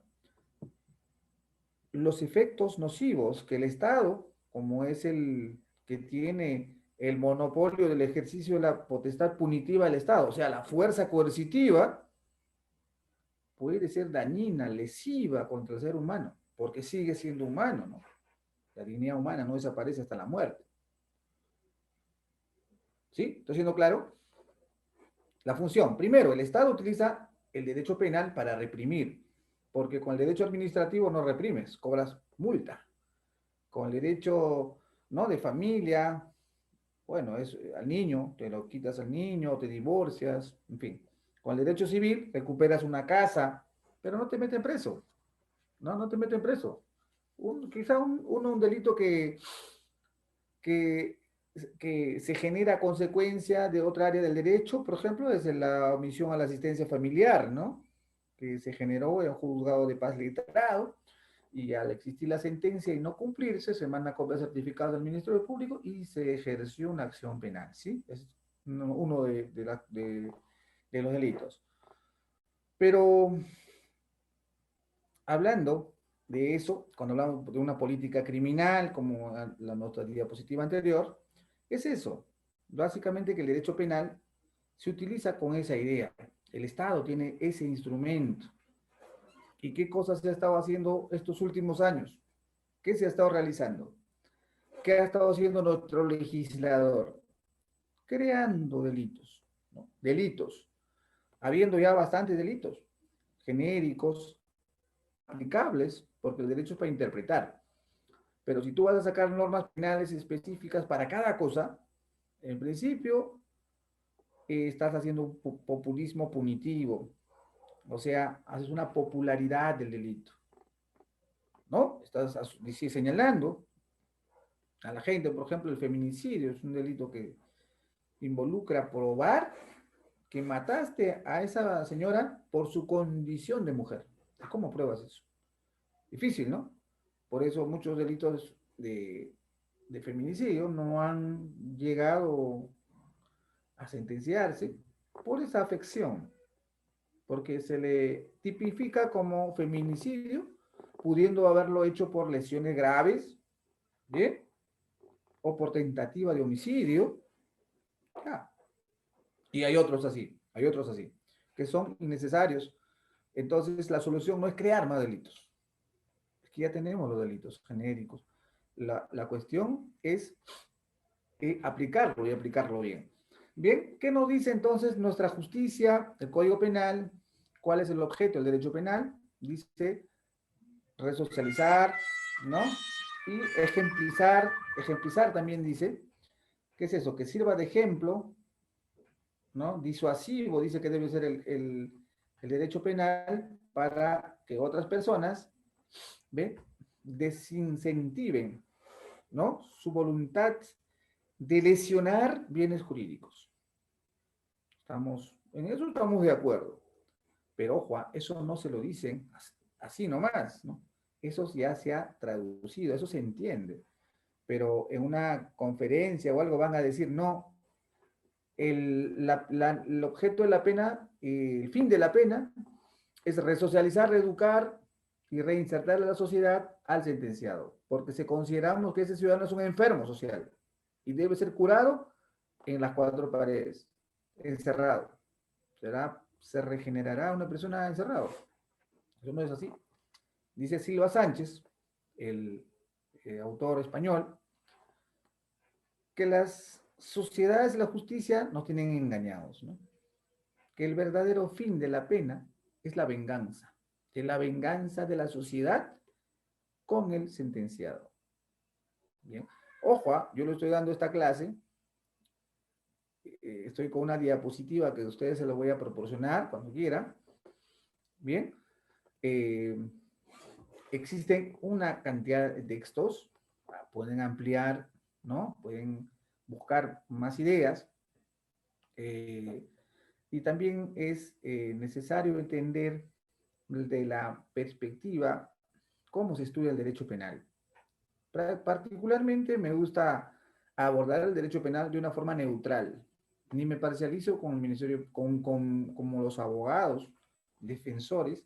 Los efectos nocivos que el Estado, como es el que tiene el monopolio del ejercicio de la potestad punitiva del Estado, o sea, la fuerza coercitiva, puede ser dañina, lesiva contra el ser humano, porque sigue siendo humano, ¿no? La dignidad humana no desaparece hasta la muerte. ¿Sí? ¿Estoy siendo claro? La función. Primero, el Estado utiliza el derecho penal para reprimir, porque con el derecho administrativo no reprimes, cobras multa. Con el derecho, ¿no?, de familia, bueno, es al niño, te lo quitas al niño, te divorcias, en fin. Con el derecho civil recuperas una casa, pero no te meten preso. No te meten preso. Quizá un delito que, que se genera a consecuencia de otra área del derecho, por ejemplo, es la omisión a la asistencia familiar, ¿no? Que se generó en un juzgado de paz letrado, y al existir la sentencia y no cumplirse, se manda copia certificada al Ministerio Público y se ejerció una acción penal, ¿sí? Es uno de los delitos. Pero hablando de eso, cuando hablamos de una política criminal, como la nuestra diapositiva anterior, es eso. Básicamente que el derecho penal se utiliza con esa idea. El Estado tiene ese instrumento. ¿Y qué cosas se ha estado haciendo estos últimos años? ¿Qué se ha estado realizando? ¿Qué ha estado haciendo nuestro legislador? Creando delitos, ¿no? Delitos, habiendo ya bastantes delitos genéricos, aplicables, porque el derecho es para interpretar. Pero si tú vas a sacar normas penales específicas para cada cosa, en principio estás haciendo un populismo punitivo, o sea, haces una popularidad del delito, ¿no? Estás señalando a la gente, por ejemplo, el feminicidio es un delito que involucra probar que mataste a esa señora por su condición de mujer. ¿Cómo pruebas eso? Difícil, ¿no? Por eso muchos delitos de feminicidio no han llegado a sentenciarse por esa afección, porque se le tipifica como feminicidio, pudiendo haberlo hecho por lesiones graves, ¿bien? O por tentativa de homicidio. Ah, y hay otros así, que son innecesarios. Entonces, la solución no es crear más delitos. Es que ya tenemos los delitos genéricos. La cuestión es aplicarlo y aplicarlo bien. Bien, ¿qué nos dice entonces nuestra justicia, el Código Penal? ¿Cuál es el objeto del derecho penal? Dice resocializar, ¿no? Y ejemplizar también dice, ¿qué es eso? Que sirva de ejemplo, ¿no? Disuasivo, dice que debe ser el derecho penal para que otras personas, ¿ve?, desincentiven, ¿no?, su voluntad de lesionar bienes jurídicos. En eso estamos de acuerdo. Pero ojo, eso no se lo dicen así nomás, ¿no? Eso ya se ha traducido, eso se entiende. Pero en una conferencia o algo van a decir, no, el objeto de la pena, el fin de la pena, es resocializar, reeducar y reinsertar a la sociedad al sentenciado, porque se consideramos que ese ciudadano es un enfermo social y debe ser curado en las cuatro paredes, encerrado. Se regenerará una persona encerrado. Eso no es así. Dice Silva Sánchez, el autor español, que las sociedades de la justicia nos tienen engañados, ¿no? Que el verdadero fin de la pena es la venganza. Es la venganza de la sociedad con el sentenciado. Bien. Ojo, yo le estoy dando esta clase. Estoy con una diapositiva que a ustedes se lo voy a proporcionar cuando quieran. Bien. Existen una cantidad de textos. Pueden ampliar, ¿no? Pueden buscar más ideas. Y también es necesario entender desde la perspectiva cómo se estudia el derecho penal. Particularmente me gusta abordar el derecho penal de una forma neutral. Ni me parcializo con el ministerio, como los abogados, defensores,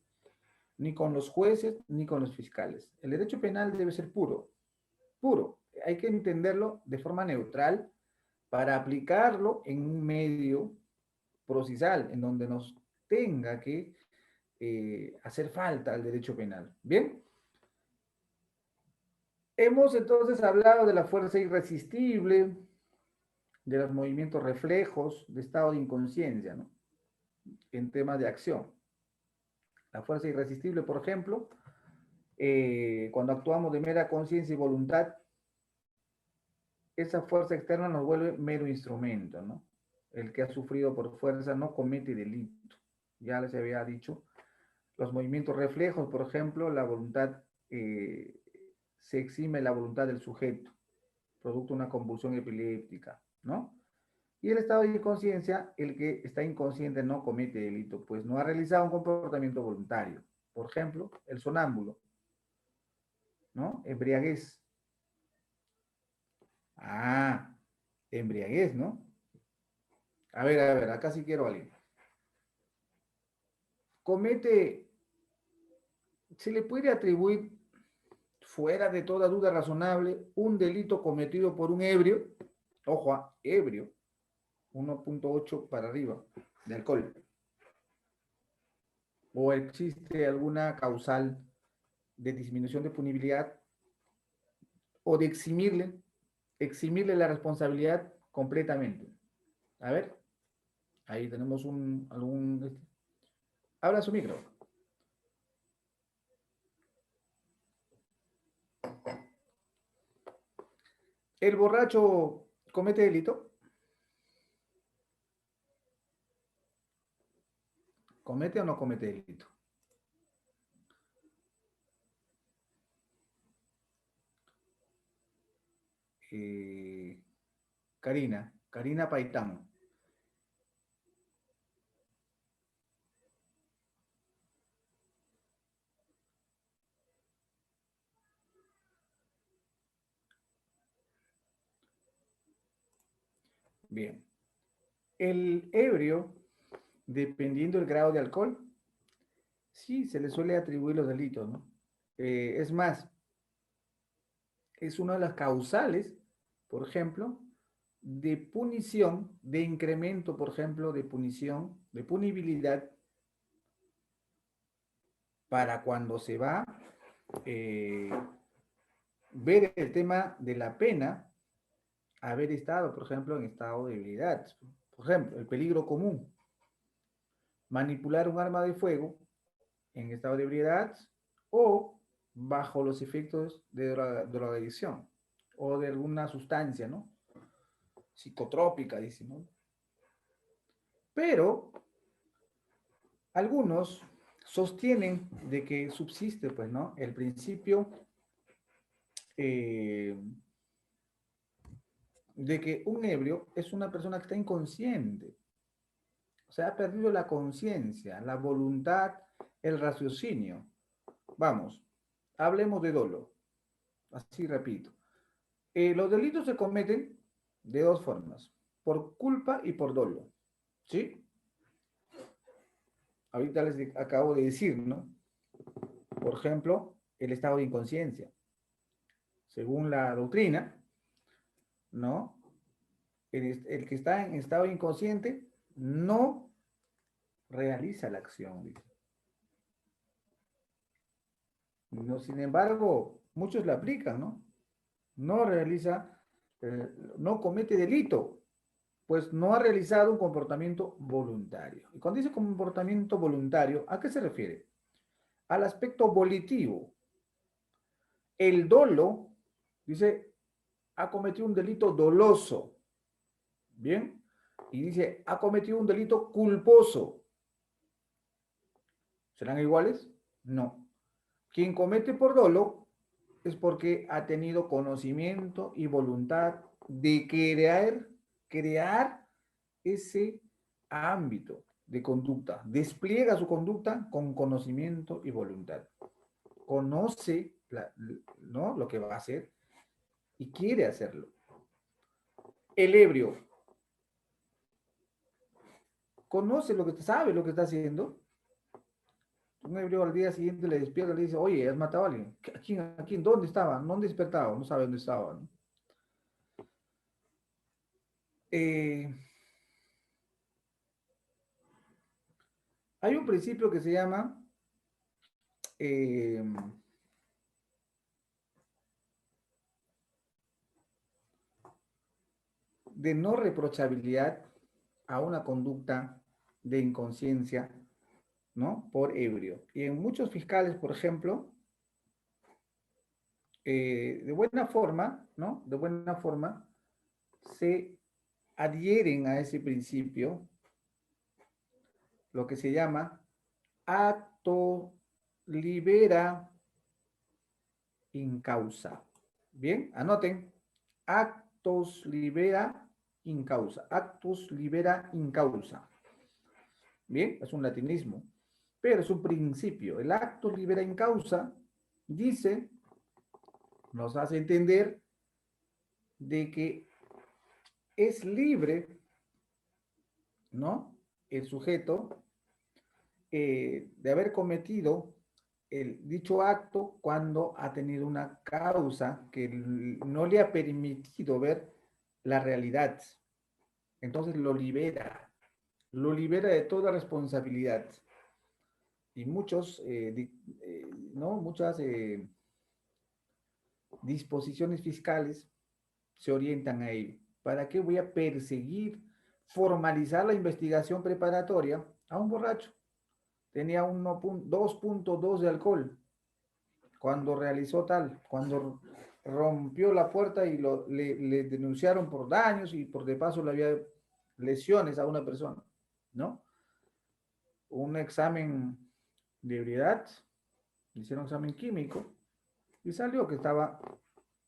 ni con los jueces, ni con los fiscales. El derecho penal debe ser puro, puro. Hay que entenderlo de forma neutral para aplicarlo en un medio procesal, en donde nos tenga que hacer falta el derecho penal. ¿Bien? Hemos entonces hablado de la fuerza irresistible, de los movimientos reflejos, de estado de inconsciencia, ¿no? En temas de acción. La fuerza irresistible, por ejemplo, cuando actuamos de mera conciencia y voluntad, esa fuerza externa nos vuelve mero instrumento, ¿no? El que ha sufrido por fuerza no comete delito. Ya les había dicho. Los movimientos reflejos, por ejemplo, la voluntad, se exime la voluntad del sujeto, producto de una convulsión epiléptica, ¿no? Y el estado de inconsciencia, el que está inconsciente no comete delito, pues no ha realizado un comportamiento voluntario. Por ejemplo, el sonámbulo, ¿no? Embriaguez. Ah, embriaguez, ¿no? A ver, acá sí quiero alguien. Se le puede atribuir, fuera de toda duda razonable, un delito cometido por un ebrio, ojo, ebrio, 1.8 para arriba de alcohol. ¿O existe alguna causal de disminución de punibilidad o de eximirle la responsabilidad completamente? A ver, ahí tenemos algún... Habla su micro. ¿El borracho comete delito? ¿Comete o no comete delito? Karina Paitán. Bien. El ebrio, dependiendo del grado de alcohol, sí, se le suele atribuir los delitos, ¿no? Es más, es una de las causales, por ejemplo, de punición, de incremento, por ejemplo, de punición, de punibilidad, para cuando se va ver el tema de la pena, haber estado, por ejemplo, en estado de ebriedad. Por ejemplo, el peligro común. Manipular un arma de fuego en estado de ebriedad o bajo los efectos de drogadicción o de alguna sustancia, ¿no? Psicotrópica, dice, ¿no? Pero algunos sostienen de que subsiste, pues, ¿no? El principio de que un ebrio es una persona que está inconsciente. O sea, ha perdido la conciencia, la voluntad, el raciocinio. Vamos, hablemos de dolo. Así repito. Los delitos se cometen de dos formas, por culpa y por dolo. ¿Sí? Ahorita les acabo de decir, ¿no? Por ejemplo, el estado de inconsciencia. Según la doctrina, ¿no? El que está en estado inconsciente no realiza la acción, dice. No, sin embargo, muchos la aplican, ¿no? No realiza, no comete delito, pues no ha realizado un comportamiento voluntario. Y cuando dice comportamiento voluntario, ¿a qué se refiere? Al aspecto volitivo. El dolo, dice, ha cometido un delito doloso. ¿Bien? Y dice, ha cometido un delito culposo. ¿Serán iguales? No. Quien comete por dolo es porque ha tenido conocimiento y voluntad de crear ese ámbito de conducta. Despliega su conducta con conocimiento y voluntad. Conoce ¿no? lo que va a hacer y quiere hacerlo. El ebrio conoce lo que sabe lo que está haciendo. Un ebrio al día siguiente le despierta y le dice, oye, has matado a alguien. ¿A quién? ¿Dónde estaba? No han despertado, no sabe dónde estaba, ¿no? Hay un principio que se llama de no reprochabilidad a una conducta de inconsciencia, ¿no? Por ebrio. Y en muchos fiscales, por ejemplo, de buena forma, ¿no? De buena forma, se adhieren a ese principio, lo que se llama acto libera in causa. Bien, anoten, actos libera in causa, actus libera in causa. Bien, es un latinismo, pero es un principio. El actus libera in causa dice, nos hace entender de que es libre, ¿no? El sujeto de haber cometido dicho acto cuando ha tenido una causa que no le ha permitido ver la realidad. Entonces lo libera de toda responsabilidad. Y muchos, ¿no? Muchas disposiciones fiscales se orientan a ello. ¿Para qué voy a perseguir, formalizar la investigación preparatoria a un borracho? Tenía 2.2 de alcohol cuando realizó tal, cuando rompió la puerta y le denunciaron por daños y por de paso le había lesiones a una persona, ¿no? Un examen de ebriedad, le hicieron un examen químico y salió que estaba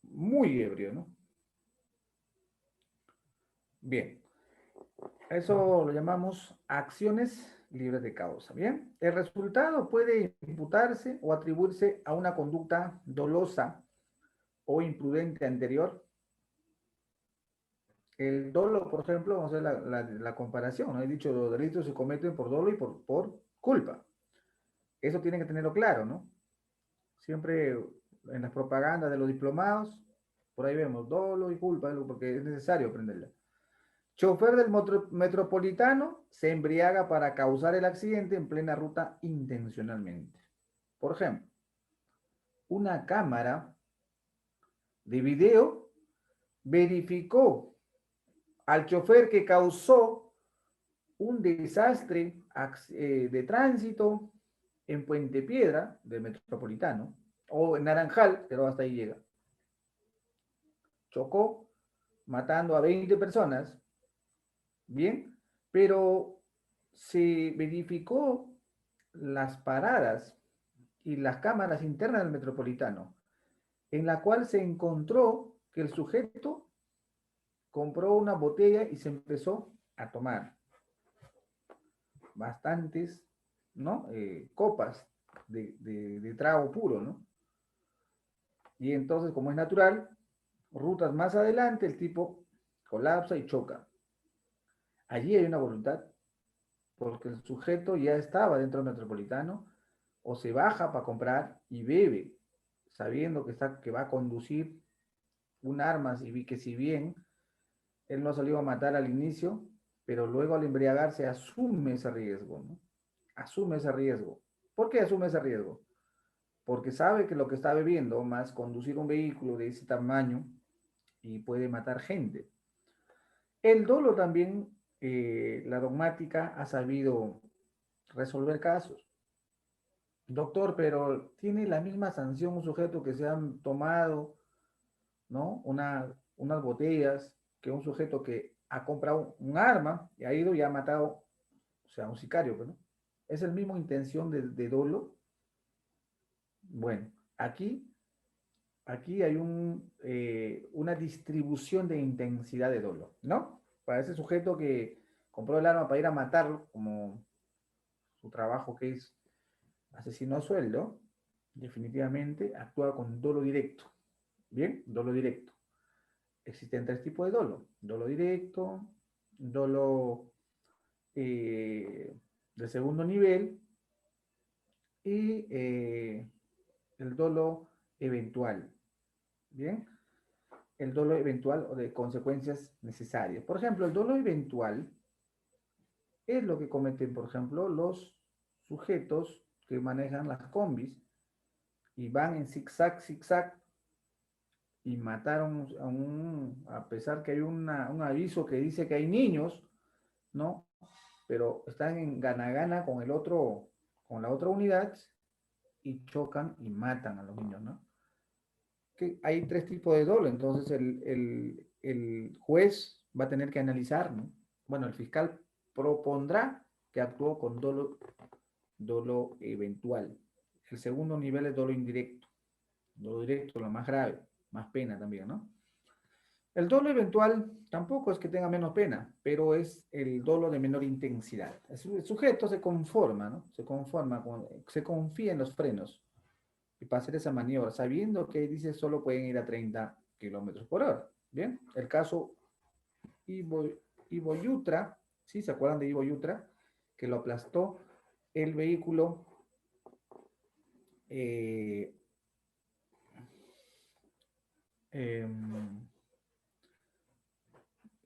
muy ebrio, ¿no? Bien, eso lo llamamos acciones libres de causa, ¿bien? El resultado puede imputarse o atribuirse a una conducta dolosa o imprudente anterior. El dolo, por ejemplo, vamos a hacer la comparación, ¿no? He dicho, los delitos se cometen por dolo y por culpa. Eso tienen que tenerlo claro, ¿no? Siempre en las propagandas de los diplomados, por ahí vemos dolo y culpa, porque es necesario aprenderla. Chofer del metropolitano se embriaga para causar el accidente en plena ruta intencionalmente. Por ejemplo, una cámara de video verificó al chofer que causó un desastre de tránsito en Puente Piedra del metropolitano o en Naranjal, pero hasta ahí llega. Chocó matando a 20 personas. Bien, pero se verificó las paradas y las cámaras internas del metropolitano, en la cual se encontró que el sujeto compró una botella y se empezó a tomar bastantes, ¿no? Copas de trago puro, ¿no? Y entonces, como es natural, rutas más adelante, el tipo colapsa y choca. Allí hay una voluntad, porque el sujeto ya estaba dentro del metropolitano, o se baja para comprar y bebe, sabiendo que va a conducir un arma, y que si bien él no salió a matar al inicio, pero luego al embriagarse asume ese riesgo, ¿no? Asume ese riesgo. ¿Por qué asume ese riesgo? Porque sabe que lo que está bebiendo, más conducir un vehículo de ese tamaño, y puede matar gente. El dolo también, la dogmática ha sabido resolver casos. Doctor, pero tiene la misma sanción un sujeto que se han tomado, ¿no? Unas botellas que un sujeto que ha comprado un arma y ha ido y ha matado, o sea, un sicario, pues, ¿no? ¿Es el mismo intención de dolo? Bueno, aquí hay una distribución de intensidad de dolo, ¿no? Para ese sujeto que compró el arma para ir a matarlo, como su trabajo que es asesino a sueldo, definitivamente actúa con dolo directo. Bien, dolo directo. Existen tres tipos de dolo. Dolo directo, dolo de segundo nivel y el dolo eventual. Bien, el dolo eventual o de consecuencias necesarias. Por ejemplo, el dolo eventual es lo que cometen, por ejemplo, los sujetos que manejan las combis y van en zigzag, zigzag y mataron a pesar que hay un aviso que dice que hay niños, ¿no? Pero están en gana-gana con con la otra unidad y chocan y matan a los niños, ¿no? Que hay tres tipos de dolo, entonces el juez va a tener que analizar, ¿no? Bueno, el fiscal propondrá que actuó con dolo eventual. El segundo nivel es dolo indirecto. Dolo directo, lo más grave, más pena también, ¿no? El dolo eventual tampoco es que tenga menos pena, pero es el dolo de menor intensidad. El sujeto se conforma, ¿no? Se confía en los frenos y para hacer esa maniobra, sabiendo que dice solo pueden ir a 30 kilómetros por hora. Bien, el caso Ivo Yutra, ¿sí? ¿Se acuerdan de Ivo Yutra? Que lo aplastó el vehículo eh,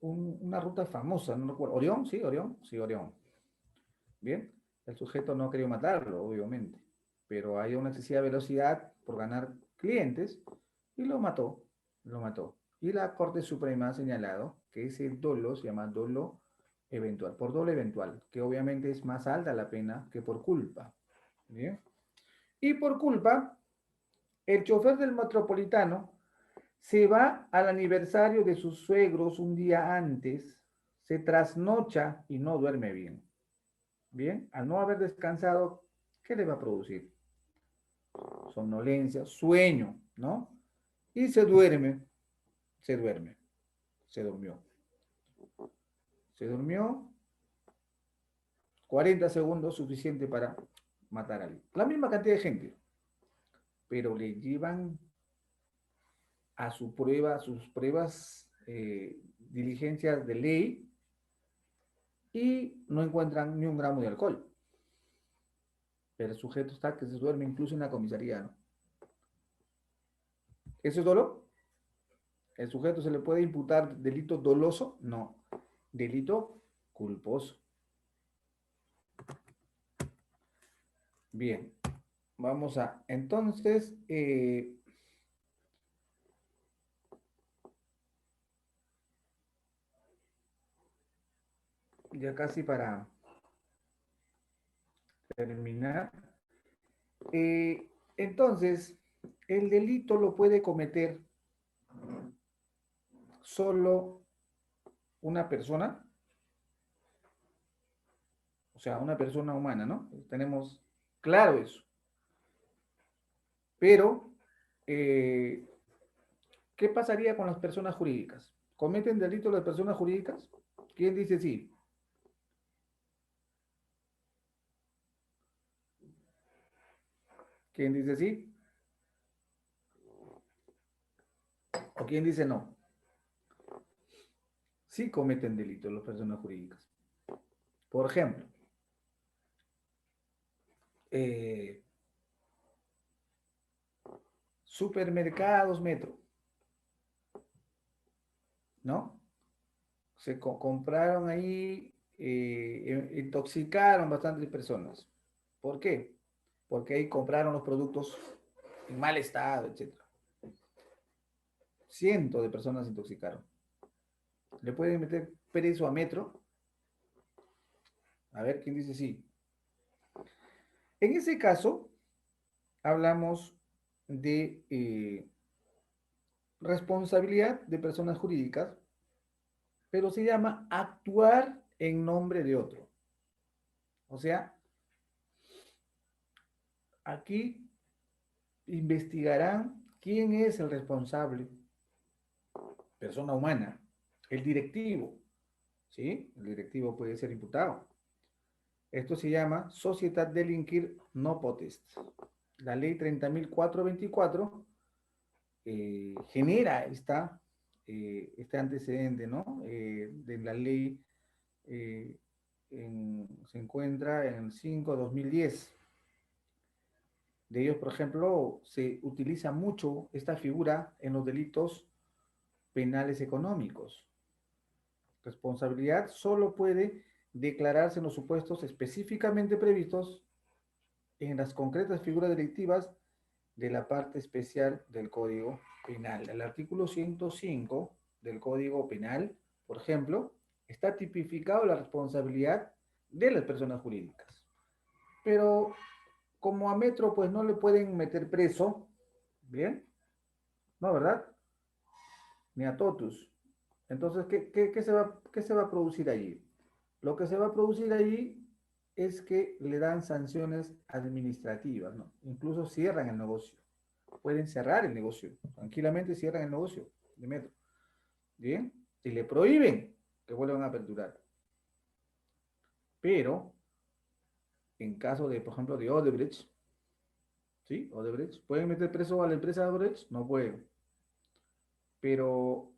una ruta famosa, no recuerdo. ¿Orión? ¿Sí? ¿Orión? Sí, Orión. Bien, el sujeto no quería matarlo, obviamente, pero hay una excesiva velocidad por ganar clientes y lo mató, lo mató. Y la Corte Suprema ha señalado que ese dolo se llama dolo eventual, por dolo eventual, que obviamente es más alta la pena que por culpa. ¿Bien? Y por culpa, el chofer del metropolitano se va al aniversario de sus suegros un día antes, se trasnocha y no duerme bien. Bien, al no haber descansado, ¿qué le va a producir? Somnolencia, sueño, ¿no? Y se duerme, se duerme, se durmió. Se durmió 40 segundos suficiente para matar a alguien. La misma cantidad de gente, pero le llevan a su prueba, a sus pruebas, diligencias de ley y no encuentran ni un gramo de alcohol. Pero el sujeto está que se duerme incluso en la comisaría, ¿no? ¿Eso es dolo? ¿El sujeto se le puede imputar delito doloso? No. Delito culposo. Bien. Vamos a, entonces, ya casi para terminar. Entonces, el delito lo puede cometer solo una persona, o sea, una persona humana, ¿no? Tenemos claro eso. Pero, ¿qué pasaría con las personas jurídicas? ¿Cometen delito las personas jurídicas? ¿Quién dice sí? ¿Quién dice sí? ¿O quién dice no? Sí cometen delito las personas jurídicas. Por ejemplo, eh, supermercados Metro, ¿no? Se compraron ahí, intoxicaron bastantes personas. ¿Por qué? Porque ahí compraron los productos en mal estado, etc. Cientos de personas se intoxicaron. Le pueden meter preso a Metro? A ver, ¿quién dice sí? En ese caso, hablamos de responsabilidad de personas jurídicas, pero se llama actuar en nombre de otro. O sea, aquí investigarán quién es el responsable, persona humana, el directivo, ¿sí? El directivo puede ser imputado. Esto se llama Societat Delinquir No Potest. La ley 30.424 genera este antecedente, ¿no? De la ley se encuentra en el 5/2010. De ellos, por ejemplo, se utiliza mucho esta figura en los delitos penales económicos. Responsabilidad solo puede declararse en los supuestos específicamente previstos en las concretas figuras delictivas de la parte especial del Código Penal. El artículo 105 del Código Penal, por ejemplo, está tipificado la responsabilidad de las personas jurídicas. Pero como a Metro pues no le pueden meter preso, ¿bien? ¿No, verdad? Ni a Totus. Entonces, ¿qué se va a producir allí? Lo que se va a producir allí es que le dan sanciones administrativas, ¿no? Incluso cierran el negocio. Pueden cerrar el negocio. Tranquilamente cierran el negocio de Metro. ¿Bien? Y le prohíben que vuelvan a aperturar. Pero, en caso de, por ejemplo, de Odebrecht, ¿sí? Odebrecht, ¿pueden meter preso a la empresa Odebrecht? No pueden. Pero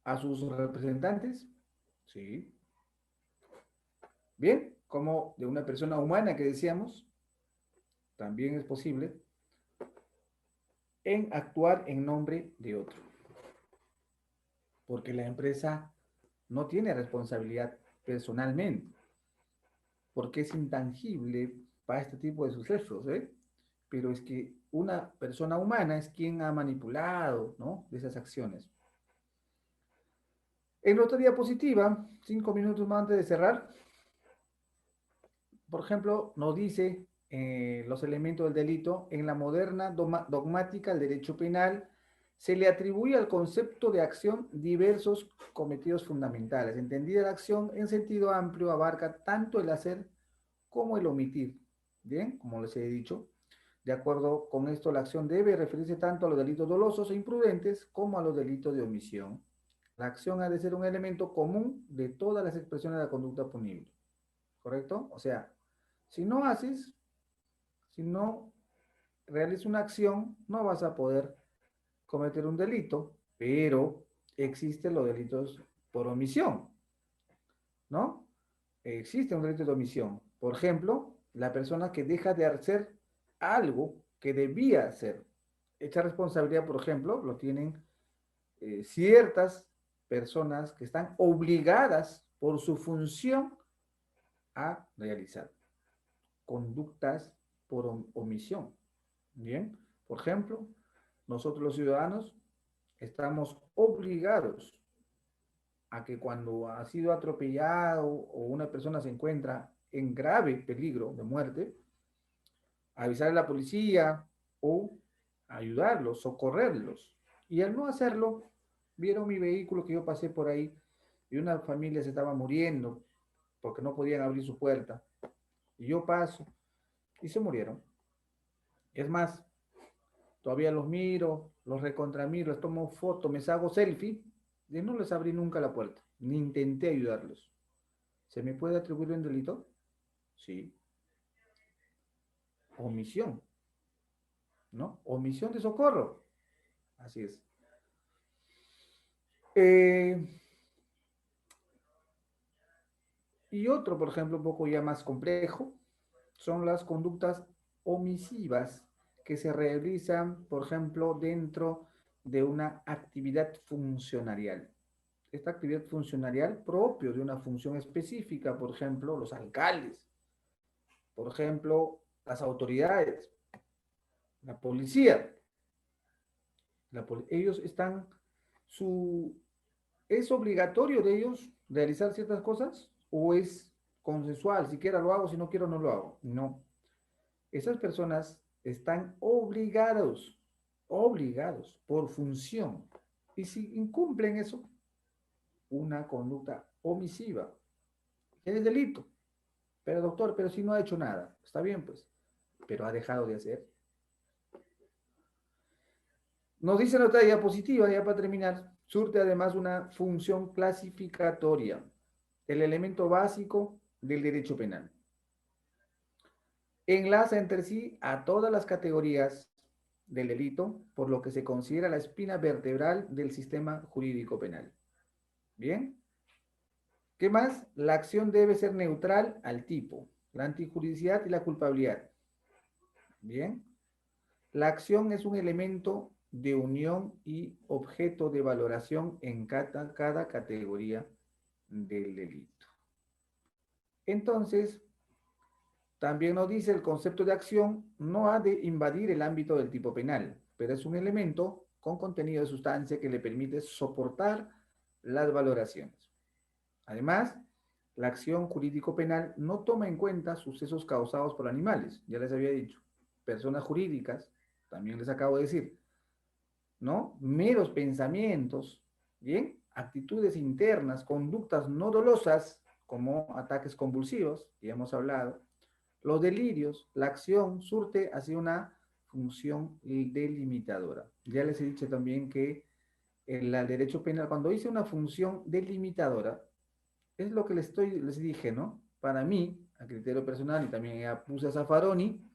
a sus representantes, sí. Bien, como de una persona humana que decíamos, también es posible en actuar en nombre de otro. Porque la empresa no tiene responsabilidad personalmente, porque es intangible para este tipo de sucesos, ¿eh? Pero es que una persona humana es quien ha manipulado, ¿no? De esas acciones. En otra diapositiva, 5 minutos más antes de cerrar, por ejemplo, nos dice los elementos del delito. En la moderna dogmática del derecho penal se le atribuye al concepto de acción diversos cometidos fundamentales. Entendida la acción en sentido amplio abarca tanto el hacer como el omitir. Bien, como les he dicho, de acuerdo con esto, la acción debe referirse tanto a los delitos dolosos e imprudentes como a los delitos de omisión. La acción ha de ser un elemento común de todas las expresiones de la conducta punible. ¿Correcto? O sea, si no haces, si no realizas una acción, no vas a poder cometer un delito, pero existen los delitos por omisión, ¿no? Existe un delito de omisión. Por ejemplo, la persona que deja de hacer algo que debía hacer. Esta responsabilidad, por ejemplo, lo tienen ciertas personas que están obligadas por su función a realizar conductas por omisión. Bien, por ejemplo, nosotros los ciudadanos estamos obligados a que cuando ha sido atropellado o una persona se encuentra en grave peligro de muerte, avisar a la policía o ayudarlos, socorrerlos. Y al no hacerlo, vieron mi vehículo que yo pasé por ahí y una familia se estaba muriendo porque no podían abrir su puerta. Y yo paso y se murieron. Es más, todavía los miro, los recontramiro, les tomo fotos, me hago selfie, y no les abrí nunca la puerta, ni intenté ayudarlos. ¿Se me puede atribuir un delito? Sí. Omisión, ¿no? Omisión de socorro. Así es. Y otro, por ejemplo, un poco ya más complejo, son las conductas omisivas que se realizan, por ejemplo, dentro de una actividad funcionarial. Esta actividad funcionarial propio de una función específica, por ejemplo, los alcaldes, por ejemplo, las autoridades, la policía. Ellos están, es obligatorio de ellos realizar ciertas cosas o es consensual, si quiero lo hago, si no quiero no lo hago. No. Esas personas están obligados por función. Y si incumplen eso, una conducta omisiva, que es delito. Pero doctor, pero si no ha hecho nada, está bien pues, pero ha dejado de hacer. Nos dice la otra diapositiva, ya para terminar, surte además una función clasificatoria, el elemento básico del derecho penal. Enlaza entre sí a todas las categorías del delito, por lo que se considera la espina vertebral del sistema jurídico penal. ¿Bien? ¿Qué más? La acción debe ser neutral al tipo, la antijuridicidad y la culpabilidad. ¿Bien? La acción es un elemento de unión y objeto de valoración en cada categoría del delito. Entonces, también nos dice el concepto de acción no ha de invadir el ámbito del tipo penal, pero es un elemento con contenido de sustancia que le permite soportar las valoraciones. Además, la acción jurídico-penal no toma en cuenta sucesos causados por animales, ya les había dicho, personas jurídicas, también les acabo de decir, ¿no? Meros pensamientos, ¿bien? Actitudes internas, conductas no dolosas, como ataques convulsivos, ya hemos hablado, los delirios, la acción surte hacia una función delimitadora. Ya les he dicho también que el derecho penal, cuando dice una función delimitadora, es lo que les dije, ¿no? Para mí, a criterio personal, y también ya puse a Zaffaroni,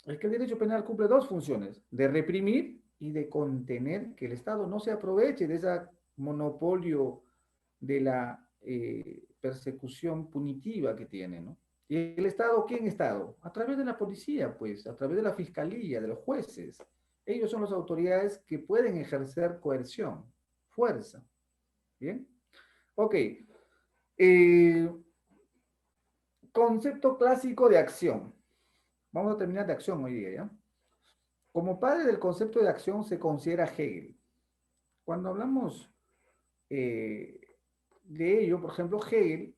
es que el derecho penal cumple dos funciones, de reprimir y de contener, que el Estado no se aproveche de ese monopolio de la persecución punitiva que tiene, ¿no? ¿Y el Estado quién Estado? A través de la policía, pues, a través de la fiscalía, de los jueces. Ellos son las autoridades que pueden ejercer coerción, fuerza. ¿Bien? Ok. Concepto clásico de acción. Vamos a terminar de acción hoy día, ¿ya? Como padre del concepto de acción se considera Hegel. Cuando hablamos de ello, por ejemplo, Hegel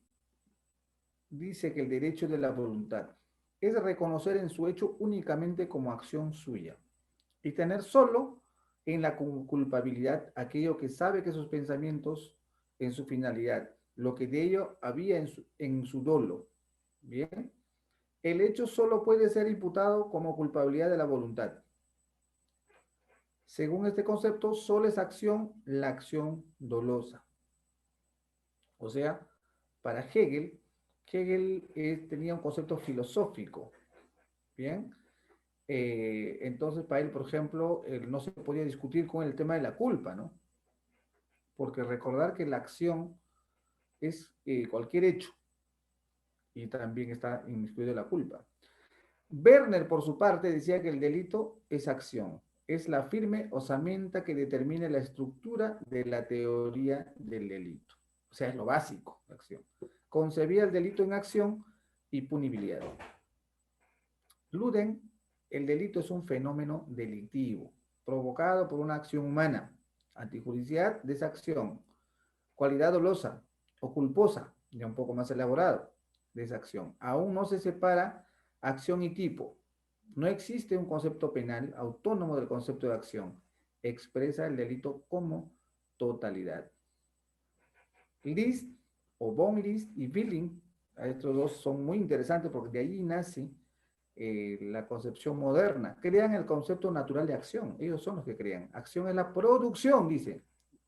dice que el derecho de la voluntad es reconocer en su hecho únicamente como acción suya y tener solo en la culpabilidad aquello que sabe que sus pensamientos en su finalidad, lo que de ello había en su dolo. Bien, el hecho solo puede ser imputado como culpabilidad de la voluntad. Según este concepto, solo es acción la acción dolosa. O sea, para Hegel, tenía un concepto filosófico, ¿bien? Entonces, para él, por ejemplo, no se podía discutir con el tema de la culpa, ¿no? Porque recordar que la acción es cualquier hecho y también está inmiscuido la culpa. Werner, por su parte, decía que el delito es acción, es la firme osamenta que determina la estructura de la teoría del delito. O sea, es lo básico, la acción. Concebía el delito en acción y punibilidad. Luden, el delito es un fenómeno delictivo, provocado por una acción humana. Antijuridicidad de esa acción. Cualidad dolosa o culposa, ya un poco más elaborado, de esa acción. Aún no se separa acción y tipo. No existe un concepto penal autónomo del concepto de acción. Expresa el delito como totalidad. List o von List y Billing, estos dos son muy interesantes porque de ahí nace la concepción moderna. Crean el concepto natural de acción. Ellos son los que crean. Acción es la producción, dice.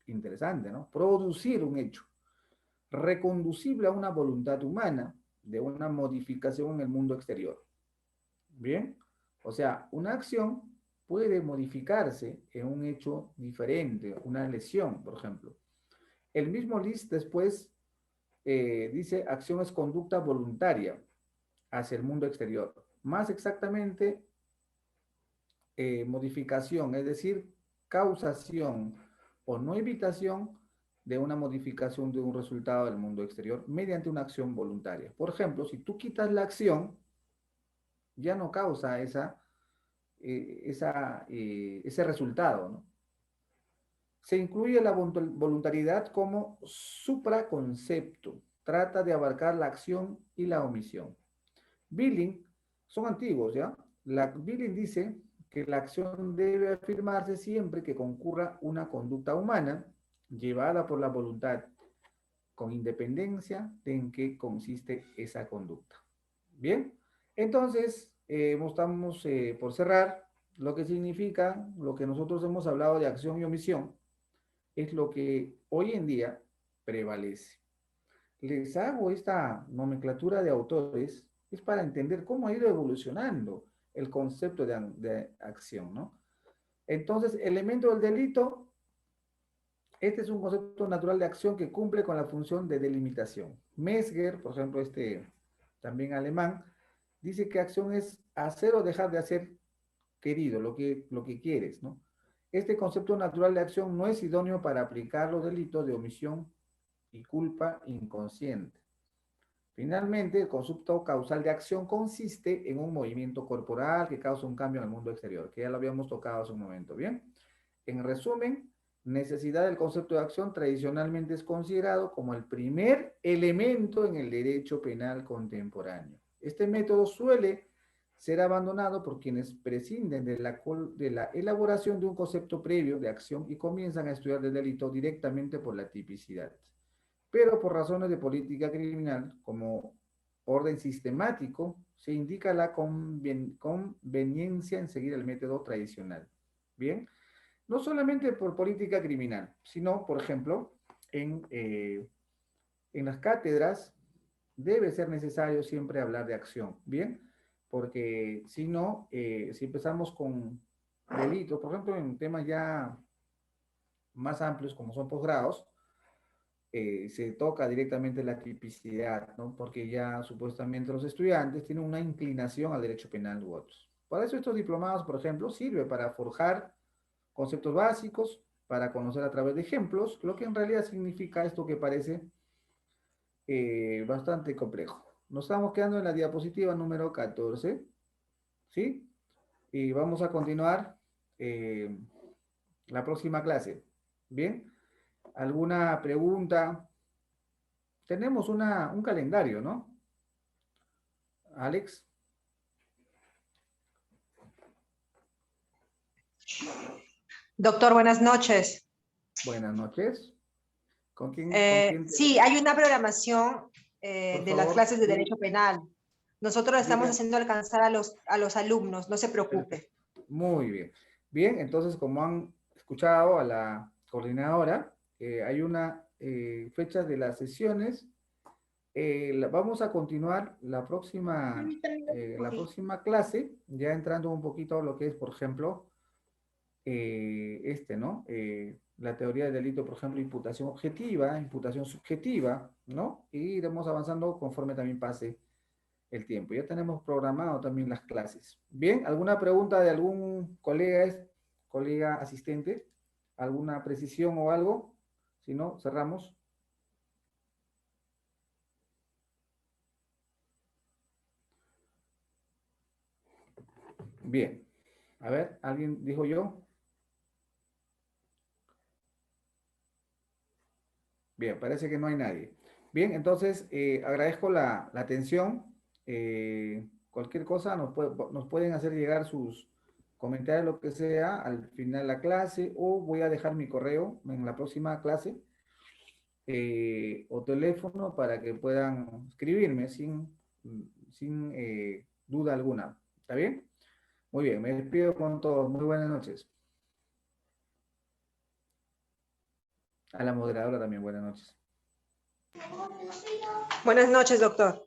Interesante, ¿no? Producir un hecho. Reconducible a una voluntad humana de una modificación en el mundo exterior. Bien. O sea, una acción puede modificarse en un hecho diferente, una lesión, por ejemplo. El mismo List después dice acción es conducta voluntaria hacia el mundo exterior. Más exactamente, modificación, es decir, causación o no evitación de una modificación de un resultado del mundo exterior mediante una acción voluntaria. Por ejemplo, si tú quitas la acción, ya no causa ese resultado, ¿no? Se incluye la voluntariedad como supraconcepto. Trata de abarcar la acción y la omisión. Billing son antiguos, ¿ya? Billing dice que la acción debe afirmarse siempre que concurra una conducta humana llevada por la voluntad, con independencia de en qué consiste esa conducta. Bien, entonces estamos por cerrar. Lo que significa, lo que nosotros hemos hablado de acción y omisión, es lo que hoy en día prevalece. Les hago esta nomenclatura de autores, es para entender cómo ha ido evolucionando el concepto de acción, ¿no? Entonces, elemento del delito, este es un concepto natural de acción que cumple con la función de delimitación. Mesger, por ejemplo, también alemán, dice que acción es hacer o dejar de hacer querido, lo que quieres, ¿no? Este concepto natural de acción no es idóneo para aplicar los delitos de omisión y culpa inconsciente. Finalmente, el concepto causal de acción consiste en un movimiento corporal que causa un cambio en el mundo exterior, que ya lo habíamos tocado hace un momento, ¿bien? En resumen, necesidad del concepto de acción tradicionalmente es considerado como el primer elemento en el derecho penal contemporáneo. Este método suele ser abandonado por quienes prescinden de la elaboración de un concepto previo de acción y comienzan a estudiar el delito directamente por la tipicidad. Pero por razones de política criminal, como orden sistemático, se indica la conveniencia en seguir el método tradicional. Bien, no solamente por política criminal, sino, por ejemplo, en las cátedras debe ser necesario siempre hablar de acción, ¿bien? Porque si no, si empezamos con delitos, por ejemplo, en temas ya más amplios como son posgrados, se toca directamente la tipicidad, ¿no? Porque ya supuestamente los estudiantes tienen una inclinación al derecho penal u otros. Para eso estos diplomados, por ejemplo, sirve para forjar conceptos básicos, para conocer a través de ejemplos, lo que en realidad significa esto que parece bastante complejo. Nos estamos quedando en la diapositiva número 14, ¿sí? Y vamos a continuar la próxima clase. ¿Bien? ¿Alguna pregunta? Tenemos un calendario, ¿no? Alex.
Doctor, buenas noches.
Buenas noches. ¿Con quién?
Sí, hay una programación
Por
de las
favor,
clases de
di-
Derecho Penal. Nosotros estamos
diga.
haciendo alcanzar a los alumnos, no se preocupe.
Muy bien. Bien, entonces, como han escuchado a la coordinadora, hay una fecha de las sesiones. Vamos a continuar la próxima clase, ya entrando un poquito a lo que es, por ejemplo, ¿no? La teoría del delito, por ejemplo, imputación objetiva, imputación subjetiva, ¿no? Y iremos avanzando conforme también pase el tiempo. Ya tenemos programado también las clases. Bien, ¿alguna pregunta de algún colega asistente? ¿Alguna precisión o algo? Si no, cerramos. Bien. A ver, ¿alguien dijo yo? Bien, parece que no hay nadie. Bien, entonces agradezco la atención. Cualquier cosa nos pueden hacer llegar sus comentarios, lo que sea, al final de la clase, o voy a dejar mi correo en la próxima clase o teléfono para que puedan escribirme sin duda alguna. ¿Está bien? Muy bien, me despido con todos. Muy buenas noches. A la moderadora también, buenas noches.
Buenas noches, doctor.